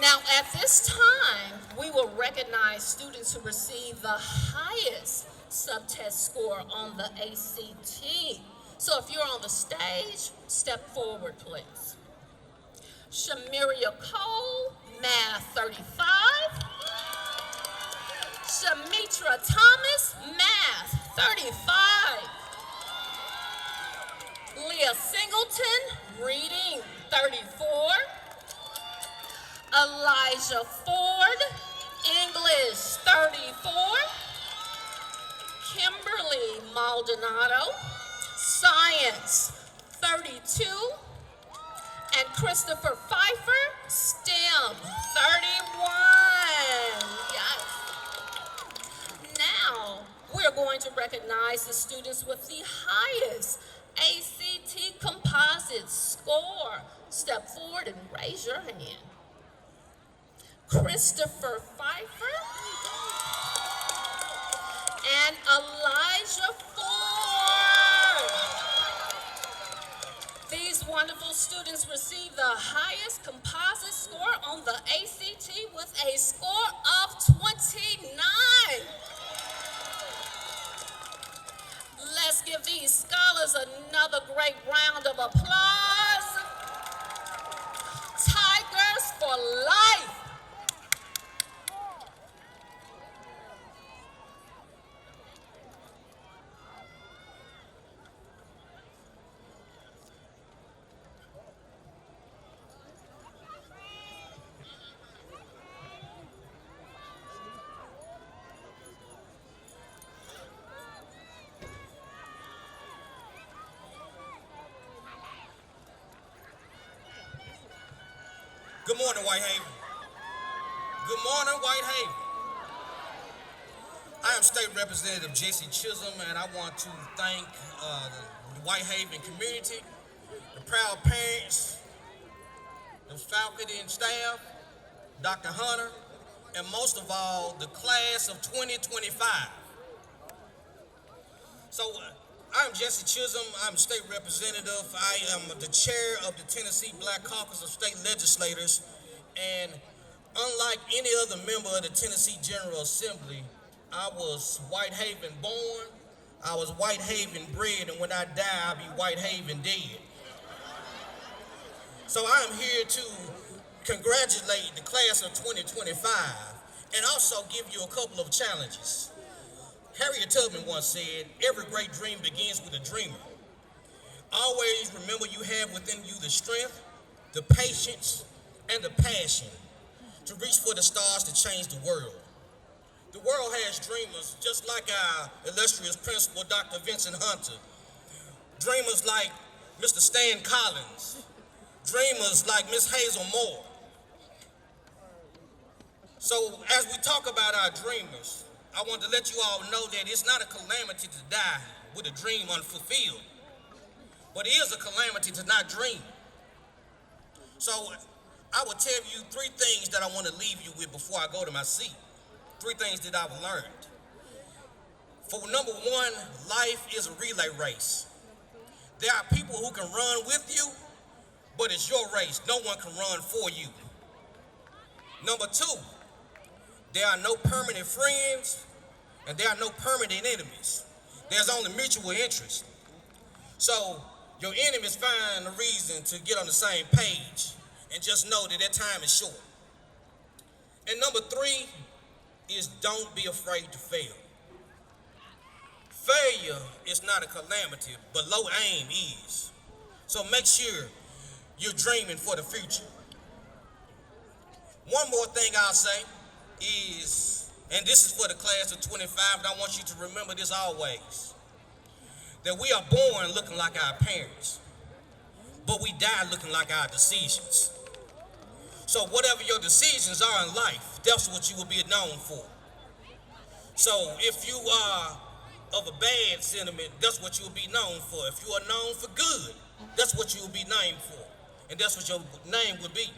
Now, at this time, we will recognize students who receive the highest subtest score on the ACT. So if you're on the stage, step forward, please. Shamiria Cole, math, 35. Shamitra Thomas, math, 35. Leah Singleton, reading, 34. Elijah Ford, English, 34. Kimberly Maldonado, science, 32. And Christopher Pfeiffer, STEM, 31. Yes. Now, we're going to recognize the students with the highest ACT composite score. Step forward and raise your hand. Christopher Pfeiffer and Elijah Ford. These wonderful students received the highest composite score on the ACT with a score of 29. Let's give these scholars another great round of applause. Tigers for life. Good morning, Whitehaven. Good morning, Whitehaven. I am State Representative Jesse Chisholm, and I want to thank the Whitehaven community, the proud parents, the faculty and staff, Dr. Hunter, and most of all, the class of 2025. So, I'm Jesse Chisholm. I'm state representative. I am the chair of the Tennessee Black Caucus of State Legislators. And Unlike any other member of the Tennessee General Assembly, I was Whitehaven born, I was Whitehaven bred, and when I die, I'll be Whitehaven dead. So I am here to congratulate the class of 2025 and also give you a couple of challenges. Harriet Tubman once said, "Every great dream begins with a dreamer." Always remember you have within you the strength, the patience, and the passion to reach for the stars to change the world. The world has dreamers, just like our illustrious principal, Dr. Vincent Hunter. Dreamers like Mr. Stan Collins. Dreamers like Miss Hazel Moore. So as we talk about our dreamers, I want to let you all know that it's not a calamity to die with a dream unfulfilled, but it is a calamity to not dream. So I will tell you 3 things that I want to leave you with before I go to my seat. 3 things that I've learned. For number 1, life is a relay race. There are people who can run with you, but it's your race. No one can run for you. Number 2, there are no permanent friends and there are no permanent enemies. There's only mutual interest. So your enemies find a reason to get on the same page and just know that time is short. And number 3 is don't be afraid to fail. Failure is not a calamity, but low aim is. So make sure you're dreaming for the future. One more thing I'll say is, and this is for the class of 25, and I want you to remember this always, that we are born looking like our parents, but we die looking like our decisions. So whatever your decisions are in life, that's what you will be known for. So if you are of a bad sentiment, that's what you'll be known for. If you are known for good, that's what you'll be named for. And that's what your name would be.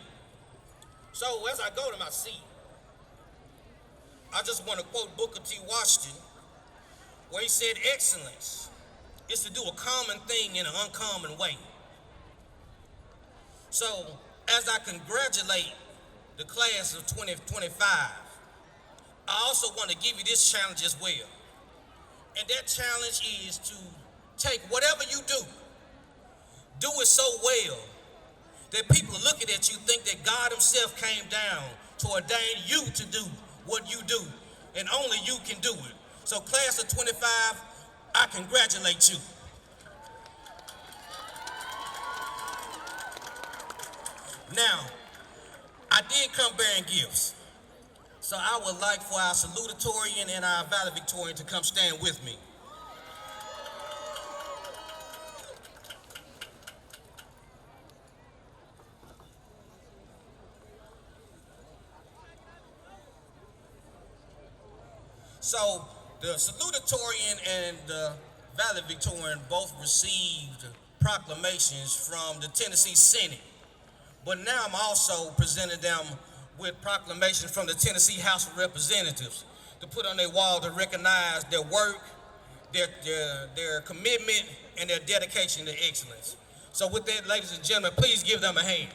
So as I go to my seat, I just want to quote Booker T. Washington, where he said, "Excellence is to do a common thing in an uncommon way." So as I congratulate the class of 2025, I also want to give you this challenge as well. And that challenge is to take whatever you do it so well that people looking at you think that God himself came down to ordain you to do what you do, and only you can do it. So class of 25, I congratulate you. Now, I did come bearing gifts. So I would like for our Salutatorian and our Valedictorian to come stand with me. So the Salutatorian and the Valedictorian both received proclamations from the Tennessee Senate. But now I'm also presenting them with proclamations from the Tennessee House of Representatives to put on their wall to recognize their work, their commitment, and their dedication to excellence. So with that, ladies and gentlemen, please give them a hand.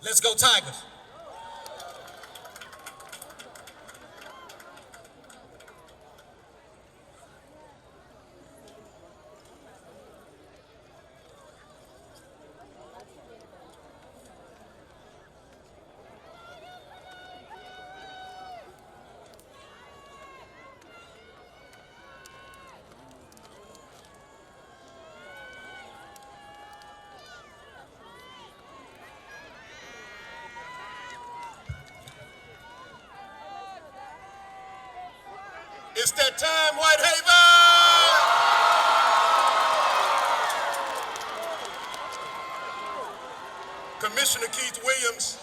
Let's go Tigers. It's that time, Whitehaven! Commissioner Keith Williams,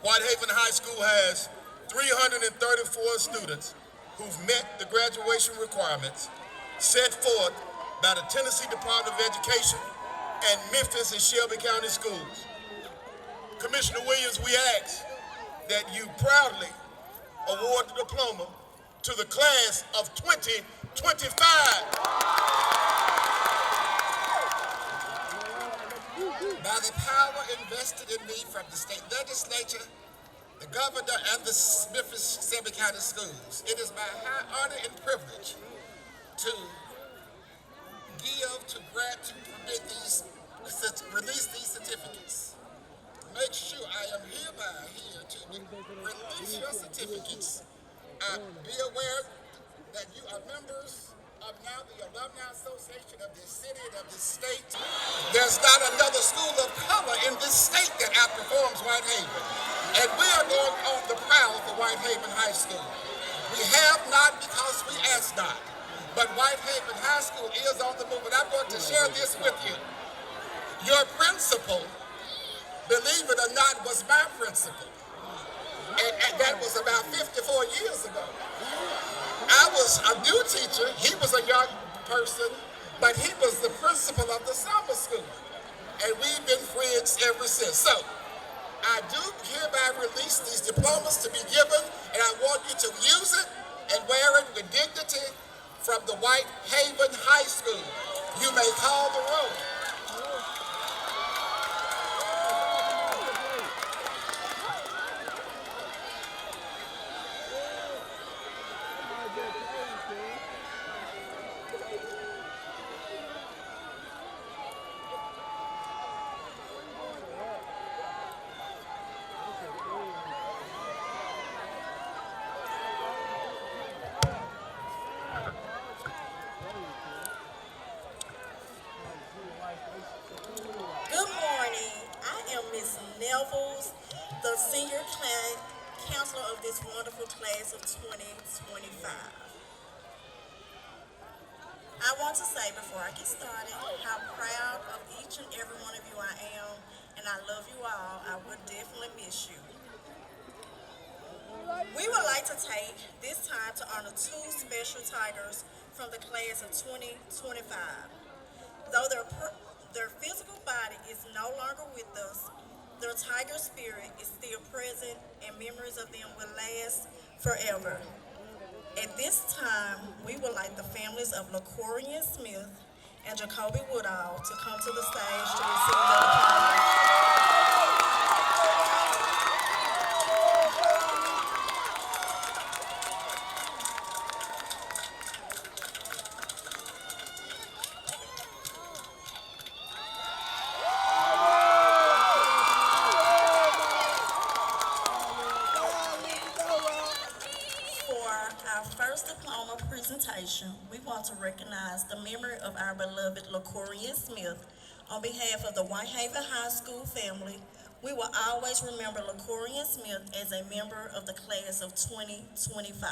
Whitehaven High School has 334 students who've met the graduation requirements set forth by the Tennessee Department of Education and Memphis and Shelby County Schools. Commissioner Williams, we ask that you proudly award the diploma to the class of 2025. By the power invested in me from the state legislature, the governor, and the Memphis-Shelby County Schools, it is my high honor and privilege to give, to grant, to permit these, release these certificates. Make sure I am hereby here to release your certificates. Be aware that you are members of now the Alumni Association of this city and of this state. There's not another school of color in this state that outperforms Whitehaven. And we are going on the prowl for Whitehaven High School. We have not because we ask not. But Whitehaven High School is on the move, and I'm going to share this with you. Your principal, believe it or not, was my principal. And that was about 54 years ago. I was a new teacher, he was a young person, but he was the principal of the summer school. And we've been friends ever since. So, I do hereby release these diplomas to be given, and I want you to use it and wear it with dignity from the Whitehaven High School. You may call the roll. The senior class counselor of this wonderful class of 2025. I want to say before I get started how proud of each and every one of you I am, and I love you all. I would definitely miss you. We would like to take this time to honor two special Tigers from the class of 2025. Though their physical body is no longer with us, their Tiger spirit is still present, and memories of them will last forever. At this time, we would like the families of LaCorian Smith and Jacoby Woodall to come to the stage to receive their diploma. We want to recognize the memory of our beloved LaCorian Smith. On behalf of the Whitehaven High School family, we will always remember LaCorian Smith as a member of the class of 2025.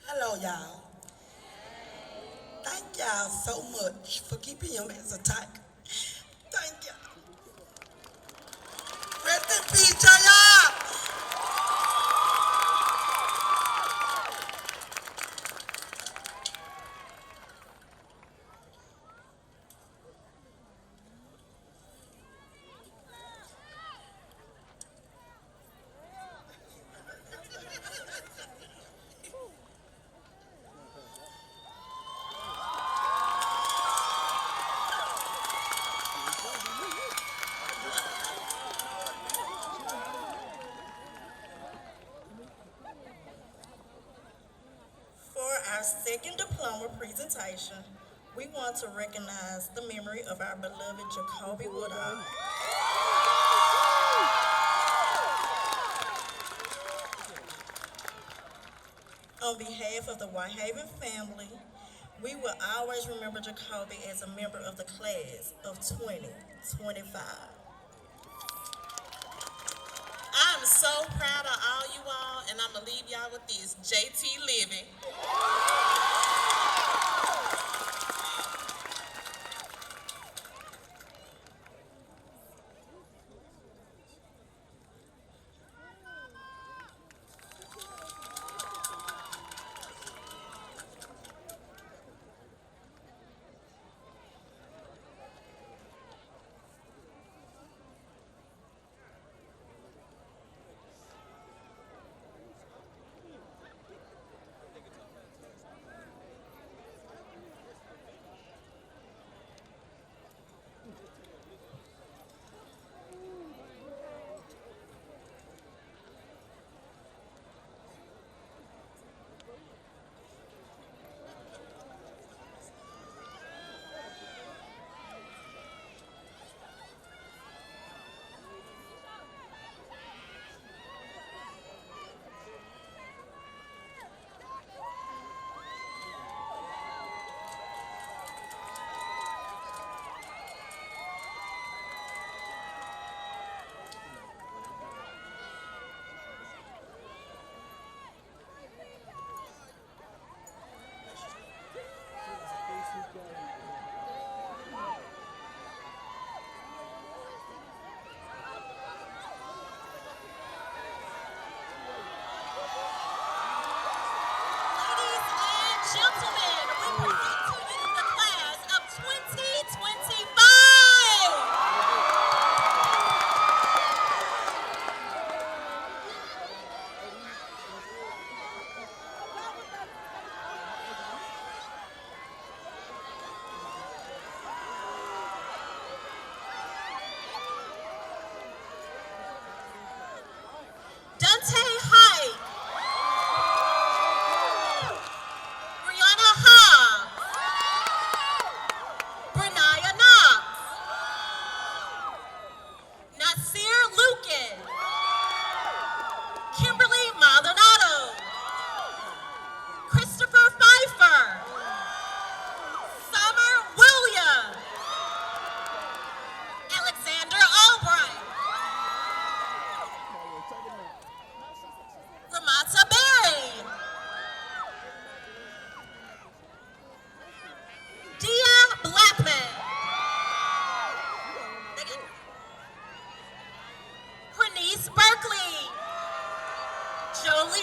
Hello, y'all. Thank y'all so much for keeping him as a Tiger. Thank y'all. Rest in peace, y'all. Second diploma presentation, we want to recognize the memory of our beloved Jacoby Woodall. On behalf of the Whitehaven family, we will always remember Jacoby as a member of the class of 2025. I'm so proud of all you all, and I'm going to leave y'all with this. JT Living.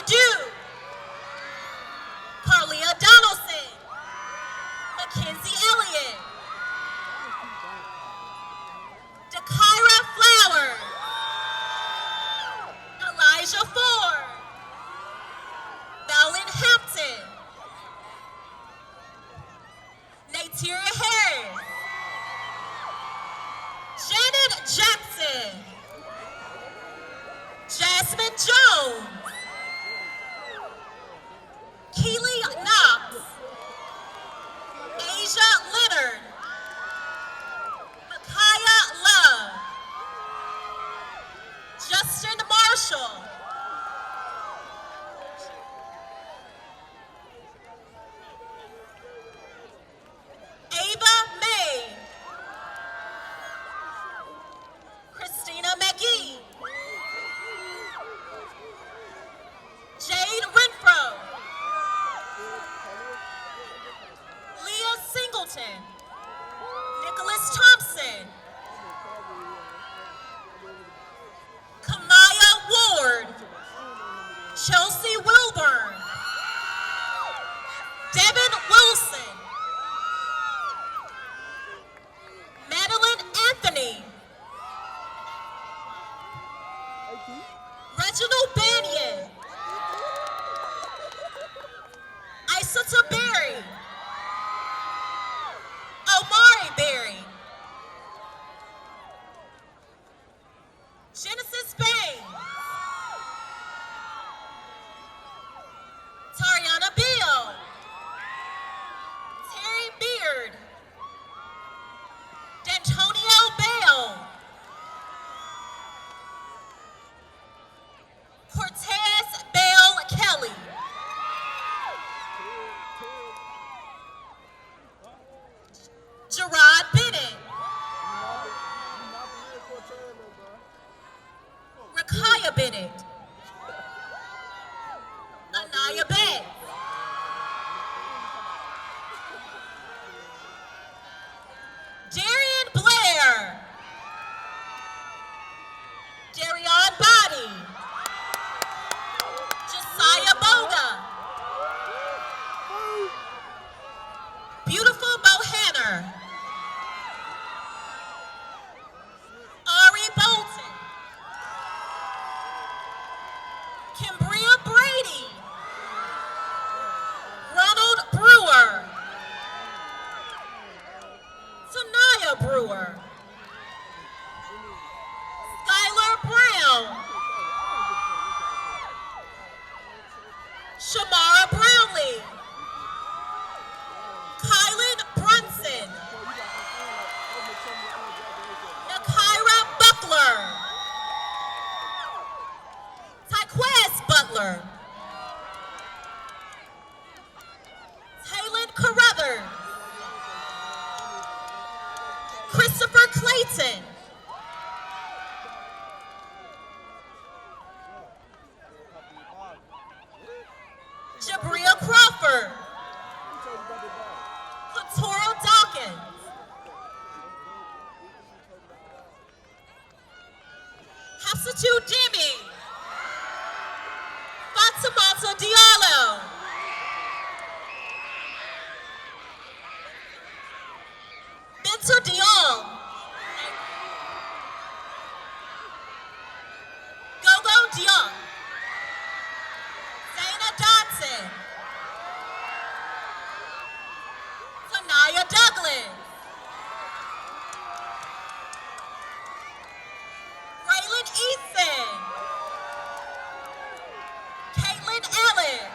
Dew, Carlia Donaldson, Mackenzie Elliott, Dakira Flowers, Elijah Ford, Valen Hampton, Nateria Harris, Janet Jackson, Jasmine Jones, Keely Knox, Asia Leonard, Micaiah Love, Justin Marshall, Ava May, Christina McGee, Jade Renfro, Leah Singleton, Nicholas Thompson, Kamaya Ward, Chelsea Wilburn, Devin Wilson, Madeline Anthony, Reginald Banyan, Isata Berry, Omari Berry, Genesis Bain, Tariana Beal, Terry Beard, D'Antonio Bale, Cortez Bale Kelly, Gerard Bennett, Rakaya Bennett, Anaya Betts, Darian Blair, Darion Body, Josiah Boga, Beautiful Bohanner, Ari Bolton, Kimbria Brady, Ronald Brewer, Sanaya Brewer, Skylar Brown, Shamara Brownlee, Kylan Brunson, Nakira Buckler, Tyquez Butler, Taylon Carruthers, Christopher Clayton, Jabria Crawford, Latoro Dawkins, Hafsatu Demi, Fatimata Diallo, Binta Dion, Gogo Dion, Zaina Dodson, Tanaya Douglas, Raylan Easton, Caitlin Ellis,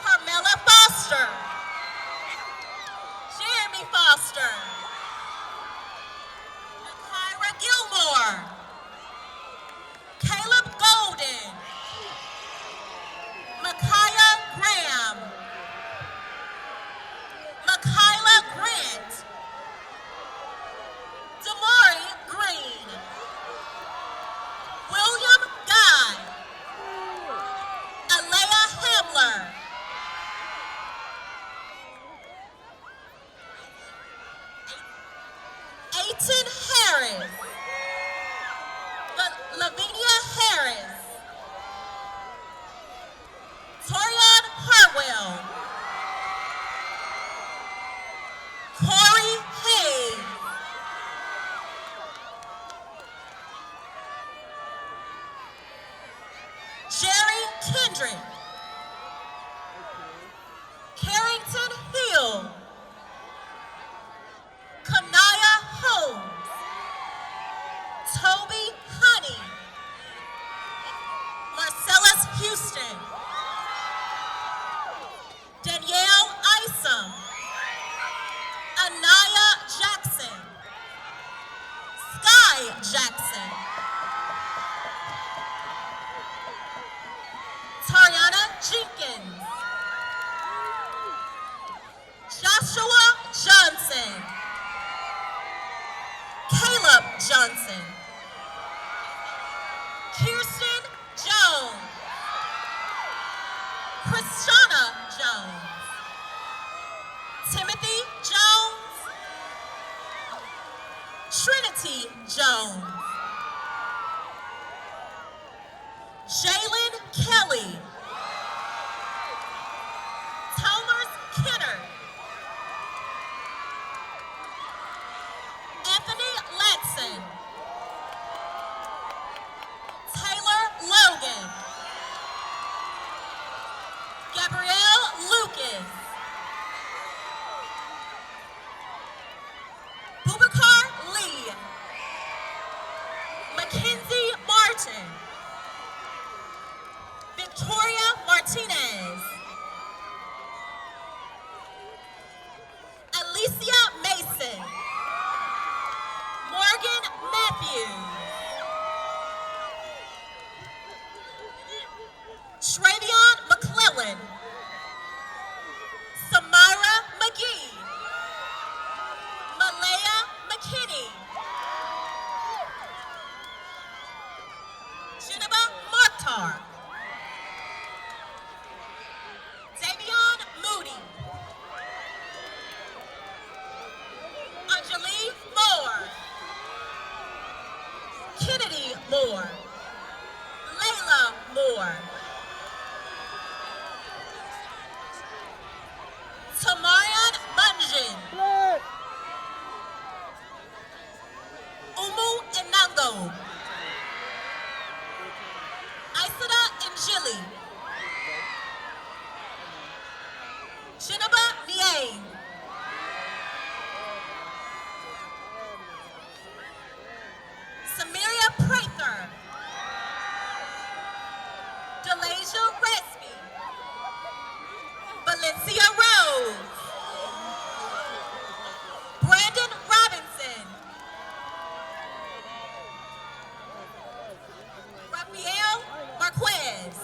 Carmela Foster, Jeremy Brown. Corey Hayes. Jerry Kendrick. Carrington Hill. Kanaya Holmes. Toby Honey. Marcellus Houston. Danielle Isom. Anaya Jackson. Sky Jackson. Tariana Jenkins. Joshua Johnson. Caleb Johnson. Kirsten Jones. Christiana Jones. Timothy Jones. Trinity Jones. Jalen Kelly. Thomas Kenner. Anthony Latson. Taylor Logan. Gabrielle Lucas. Bubakar Lee. Mackenzie Martin. Victoria Martinez. Alicia Mason. Morgan Matthews. Travion McClellan. Samira McGee. Malaya McKinney. Jennifer Mokhtar. Davion Moody. Anjali Moore. Kennedy Moore. Layla Moore. Tamarian Munjin. Umu Enango. Isada Njili. Shinaba Niang. Samaria Prather. Delasia Resby. Valencia Rose. Brandon Robinson. Rafael Marquez.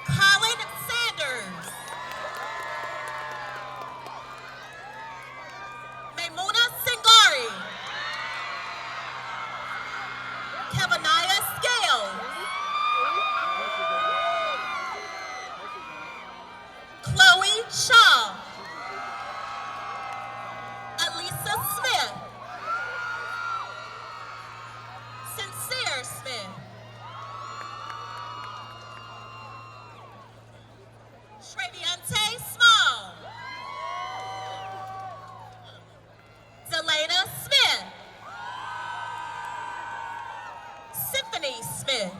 Colin Sanders. Maimuna Singari. Kevinaya Scales. Chloe Shaw. Elisa Smith. Sincere Smith. Treviante Small. Delana Smith. Symphony Smith.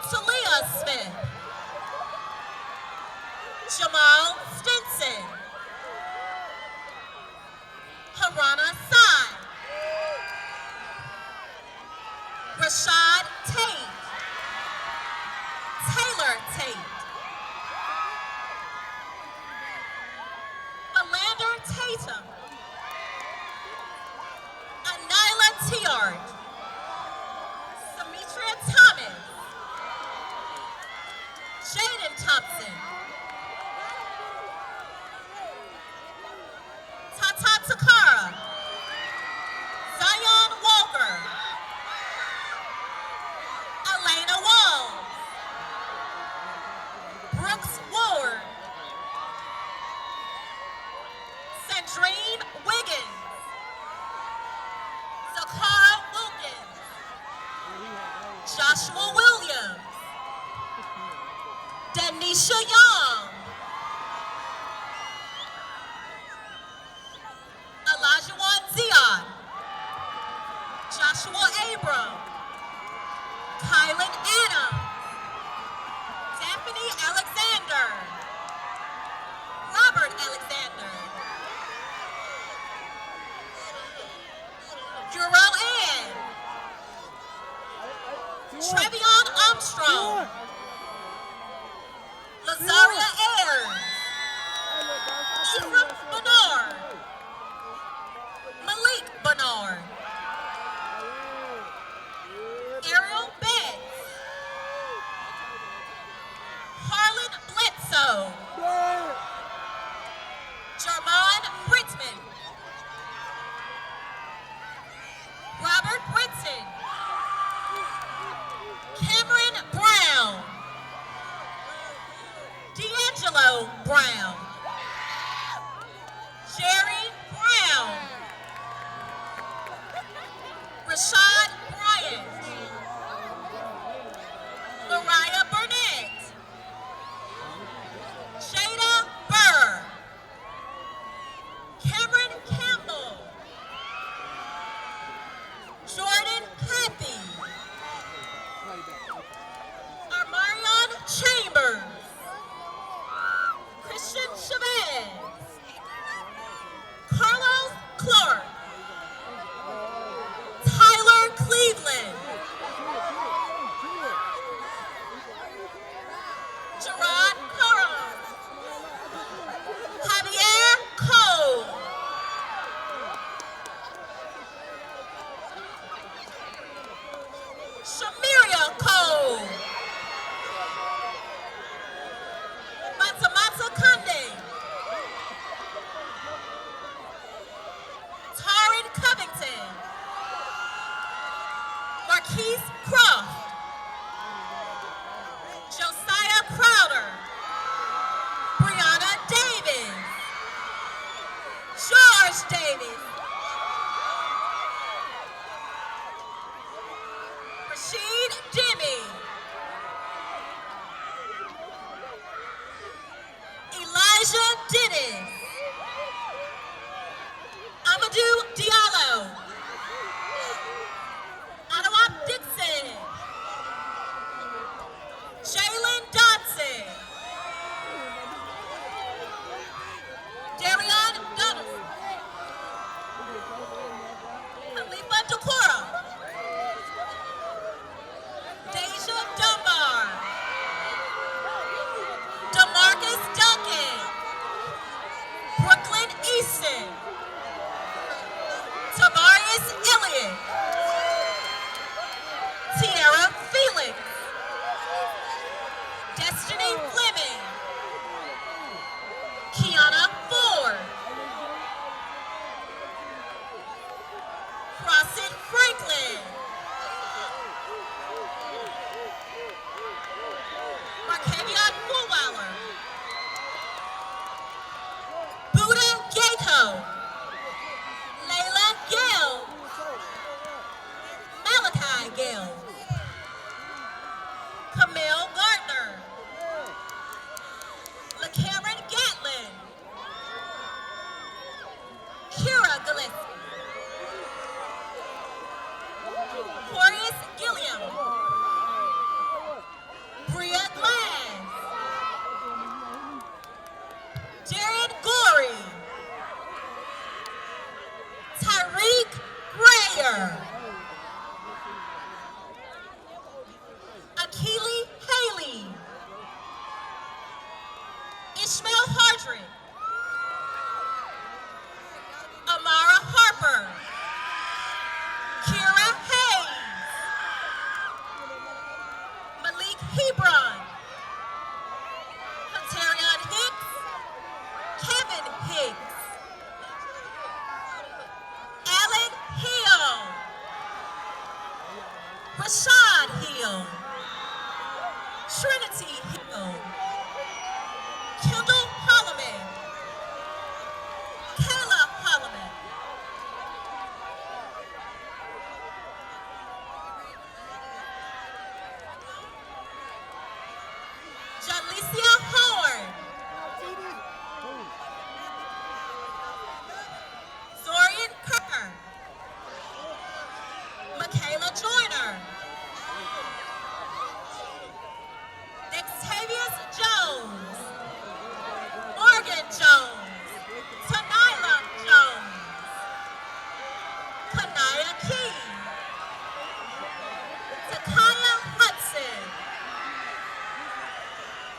Talia Smith. Jamal Stinson. Harana Sai. Rashad Tate. Taylor Tate. Philander Tatum. Anila Tiart. Demetria Thomas. Jaden Thompson. Tata Takara. Zion Walker. Elena Wall. Brooks Ward. Sandrine Wiggins. Zakara Wilkins. Joshua Williams, Danisha Young, Elijah Zion, Joshua Abram, Kylan Adams, Daphne Alexander, Robert Alexander, Juro Ann, Trevion Armstrong, Lazaria Ayers, Ephraim Bernard, Malik Bernard, Ariel Betts, Harlan Bledsoe, Jermon Brittman, Robert Brinson, Cameron Brown, D'Angelo Brown, Jerry Brown, Rashad Bryant, Mariah Burnett, Jada Burr, Cameron Campbell, Jordan Happy, Armarion Chambers, Christian Chavez, Carlos Clark, Tyler Cleveland, Gerard Curran, Javier Cole, Shamiria Cole, Matamata Kande, Taryn Covington, Marquise Croft, Josiah Crowder, Brianna Davis, George Davis, Rashid Demi, Elijah Dennis, Amadou Diallo, Anawak Dixon, Jalen Dodson, Darion Donaldson, Khalifa Decora, Deja Dunbar, DeMarcus Duncan, Brooklyn Easton, Tavarius Elliott, Tierra Felix, Destiny Fleming, Kiana Ford, Crosset Franklin, Markevion Fulweiler, Buddha Gato, Layla Gale, Malachi Gale, Camille Gardner, LaCameron Gatlin, Kira Gillespie, Horace Gilliam, Bria Glass, Jared Gorey, Tyreek Grayer, Akili Haley, Ishmael Hardrick, Amara Harper, Kira Hayes, Malik Hebron, Hunterion Hicks, Kevin Hicks, Alec Hill, Rashad Hill, Trinity Hill, Kendall Holloman, Kayla Holloman, Brianna Joyner. Xtavius Jones. Morgan Jones. Tanila Jones. Kanaya Key. Takaya Hudson.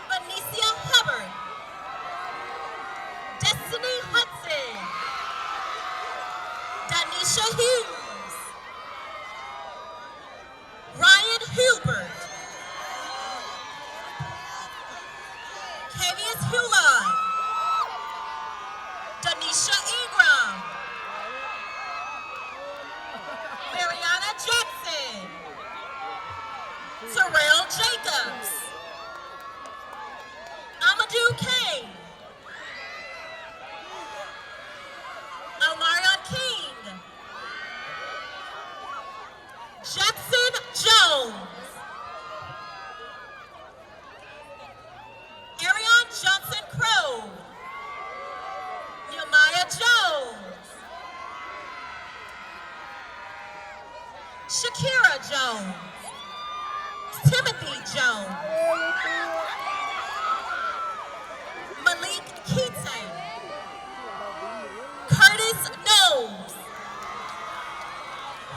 Benicia Hubbard. Destiny Hudson. Danisha Hughes. Ryan Hubert. Kavius Hulon. Danisha Ingram. Mariana Jackson. Terrell Jacobs. Amadou Kane. Omarion King. Jackson Jones. Arion Johnson Crow. Nehemiah Jones. Shakira Jones. Timothy Jones. Malik Keaton. Curtis Knowles.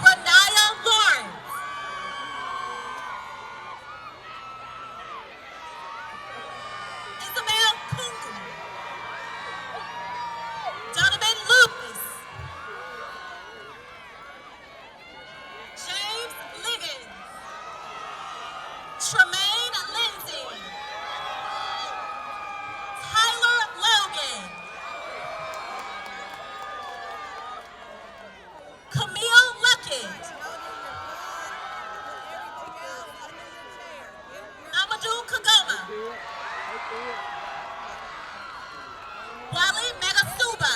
Renaya Lawrence. Isabel Kungu. Donovan Lucas. James Liggins. Tremaine Lindsay. Tyler Logan. Camille Luckett. Amadou Kagoma. Wally Megasuba.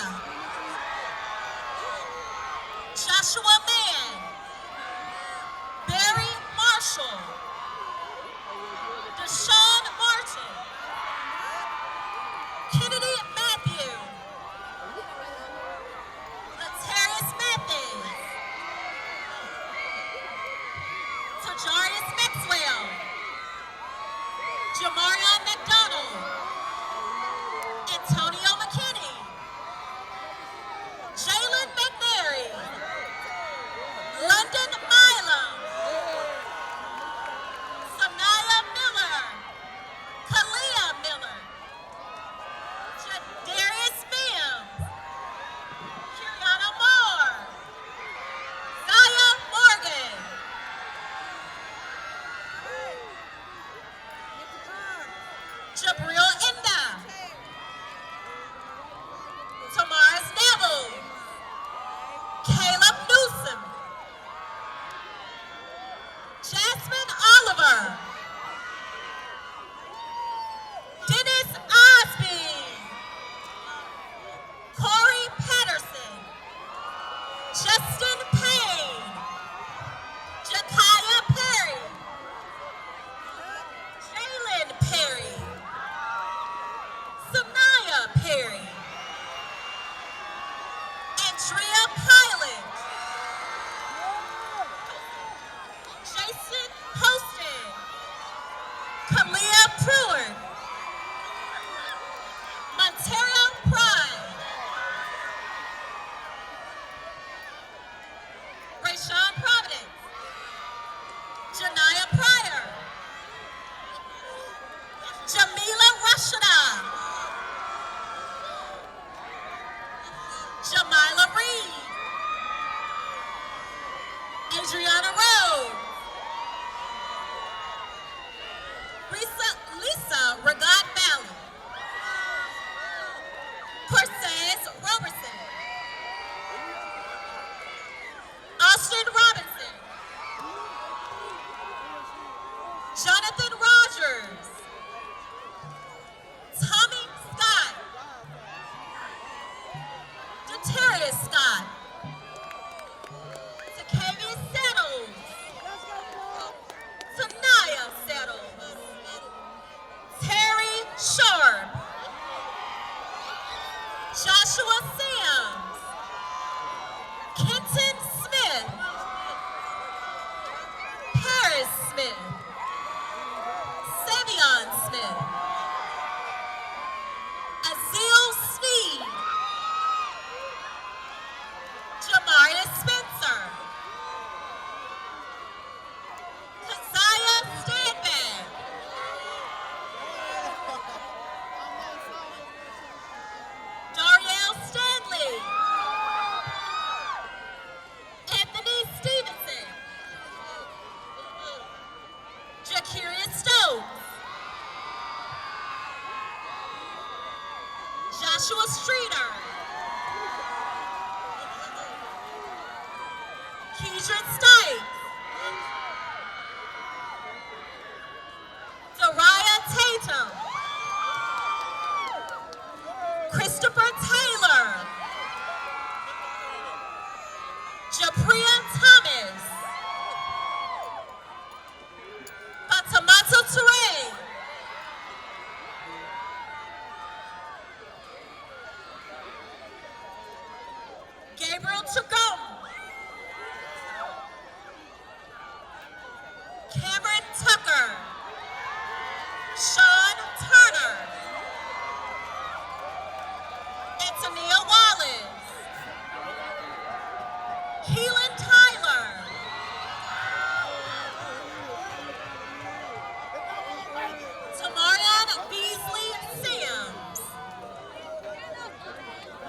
Joshua Mann. Barry Marshall. Deshaun Martin. Kennedy Matthew. Latarius Mathis. Tajarius Maxwell. Jamarion McDonald. Antonio McKinney. Jalen McNary. London Milam. Sanaya Miller. Kalia Miller. Darius Mims. Kiriana Moore. Zaya Morgan. Jabril Inda. Tamaris Neville. Caleb Newsom. Jasmine Oliver. Dennis Osby. Corey Patterson. Justin Payne. Jakaya Perry. Jalen Perry. Samaya Perry. Andrea Pilot. Jason Poston. Kalia Pruitt. Monterio Pride. Rayshawn Providence. Janaya Pryor. Jamila Rashida. Jamila Reed. Adriana Rose. Lisa Regat Valley. Corsairs Robertson. Austin Robinson. Jonathan Rogers. Tommy Scott. Darius Scott. Takevius Settles. Sanaya Settles. Terry Sharp. Joshua Sims. Kenton Smith. Keidron Stipe, Dariah Tatum, Christopher Taylor, Japria Thomas, Fatamato Toure, Gabriel Chagum, Cameron Tucker, Sean Turner, Antonia Wallace, Keelan Tyler, Tamarion Beasley Sims,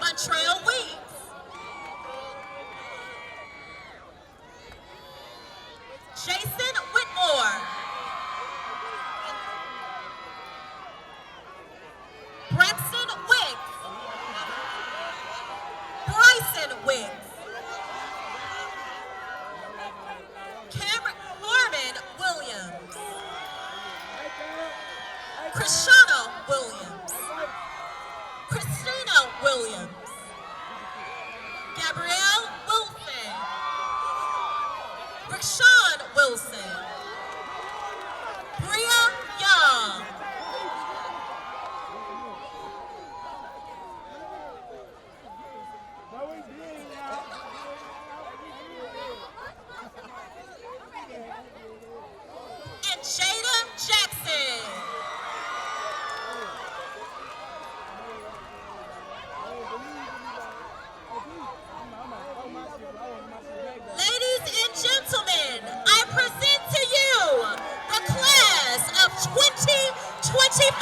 Montreal Weeks, Jason Whitmore, Braxton Wicks, Bryson Wicks, Cameron Norman Williams, Krishana Williams, Christina Williams, Gabrielle Wilson, Rashawn Wilson, Bria Young, and Jada Jackson. Ladies and gentlemen, I present to you the class of 2025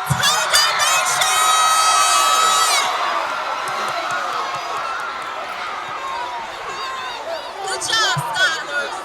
Tiger Nation! Good job, Skylers.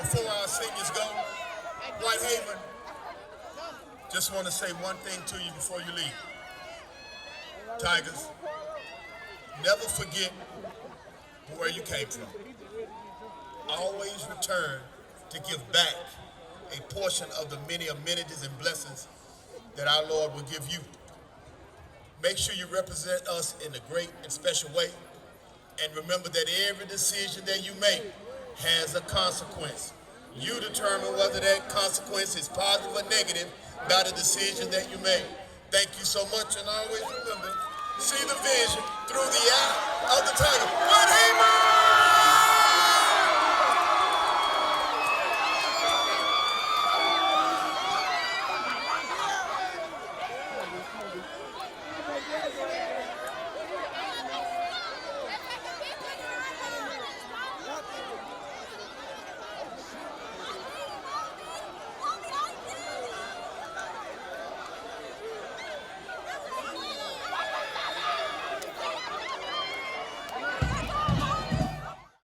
Before our seniors go, Whitehaven, just want to say one thing to you before you leave. Tigers, never forget where you came from. Always return to give back a portion of the many amenities and blessings that our Lord will give you. Make sure you represent us in a great and special way. And remember that every decision that you make has a consequence. You determine whether that consequence is positive or negative by the decision that you make. Thank you so much, and always remember, see the vision through the eye of the tiger.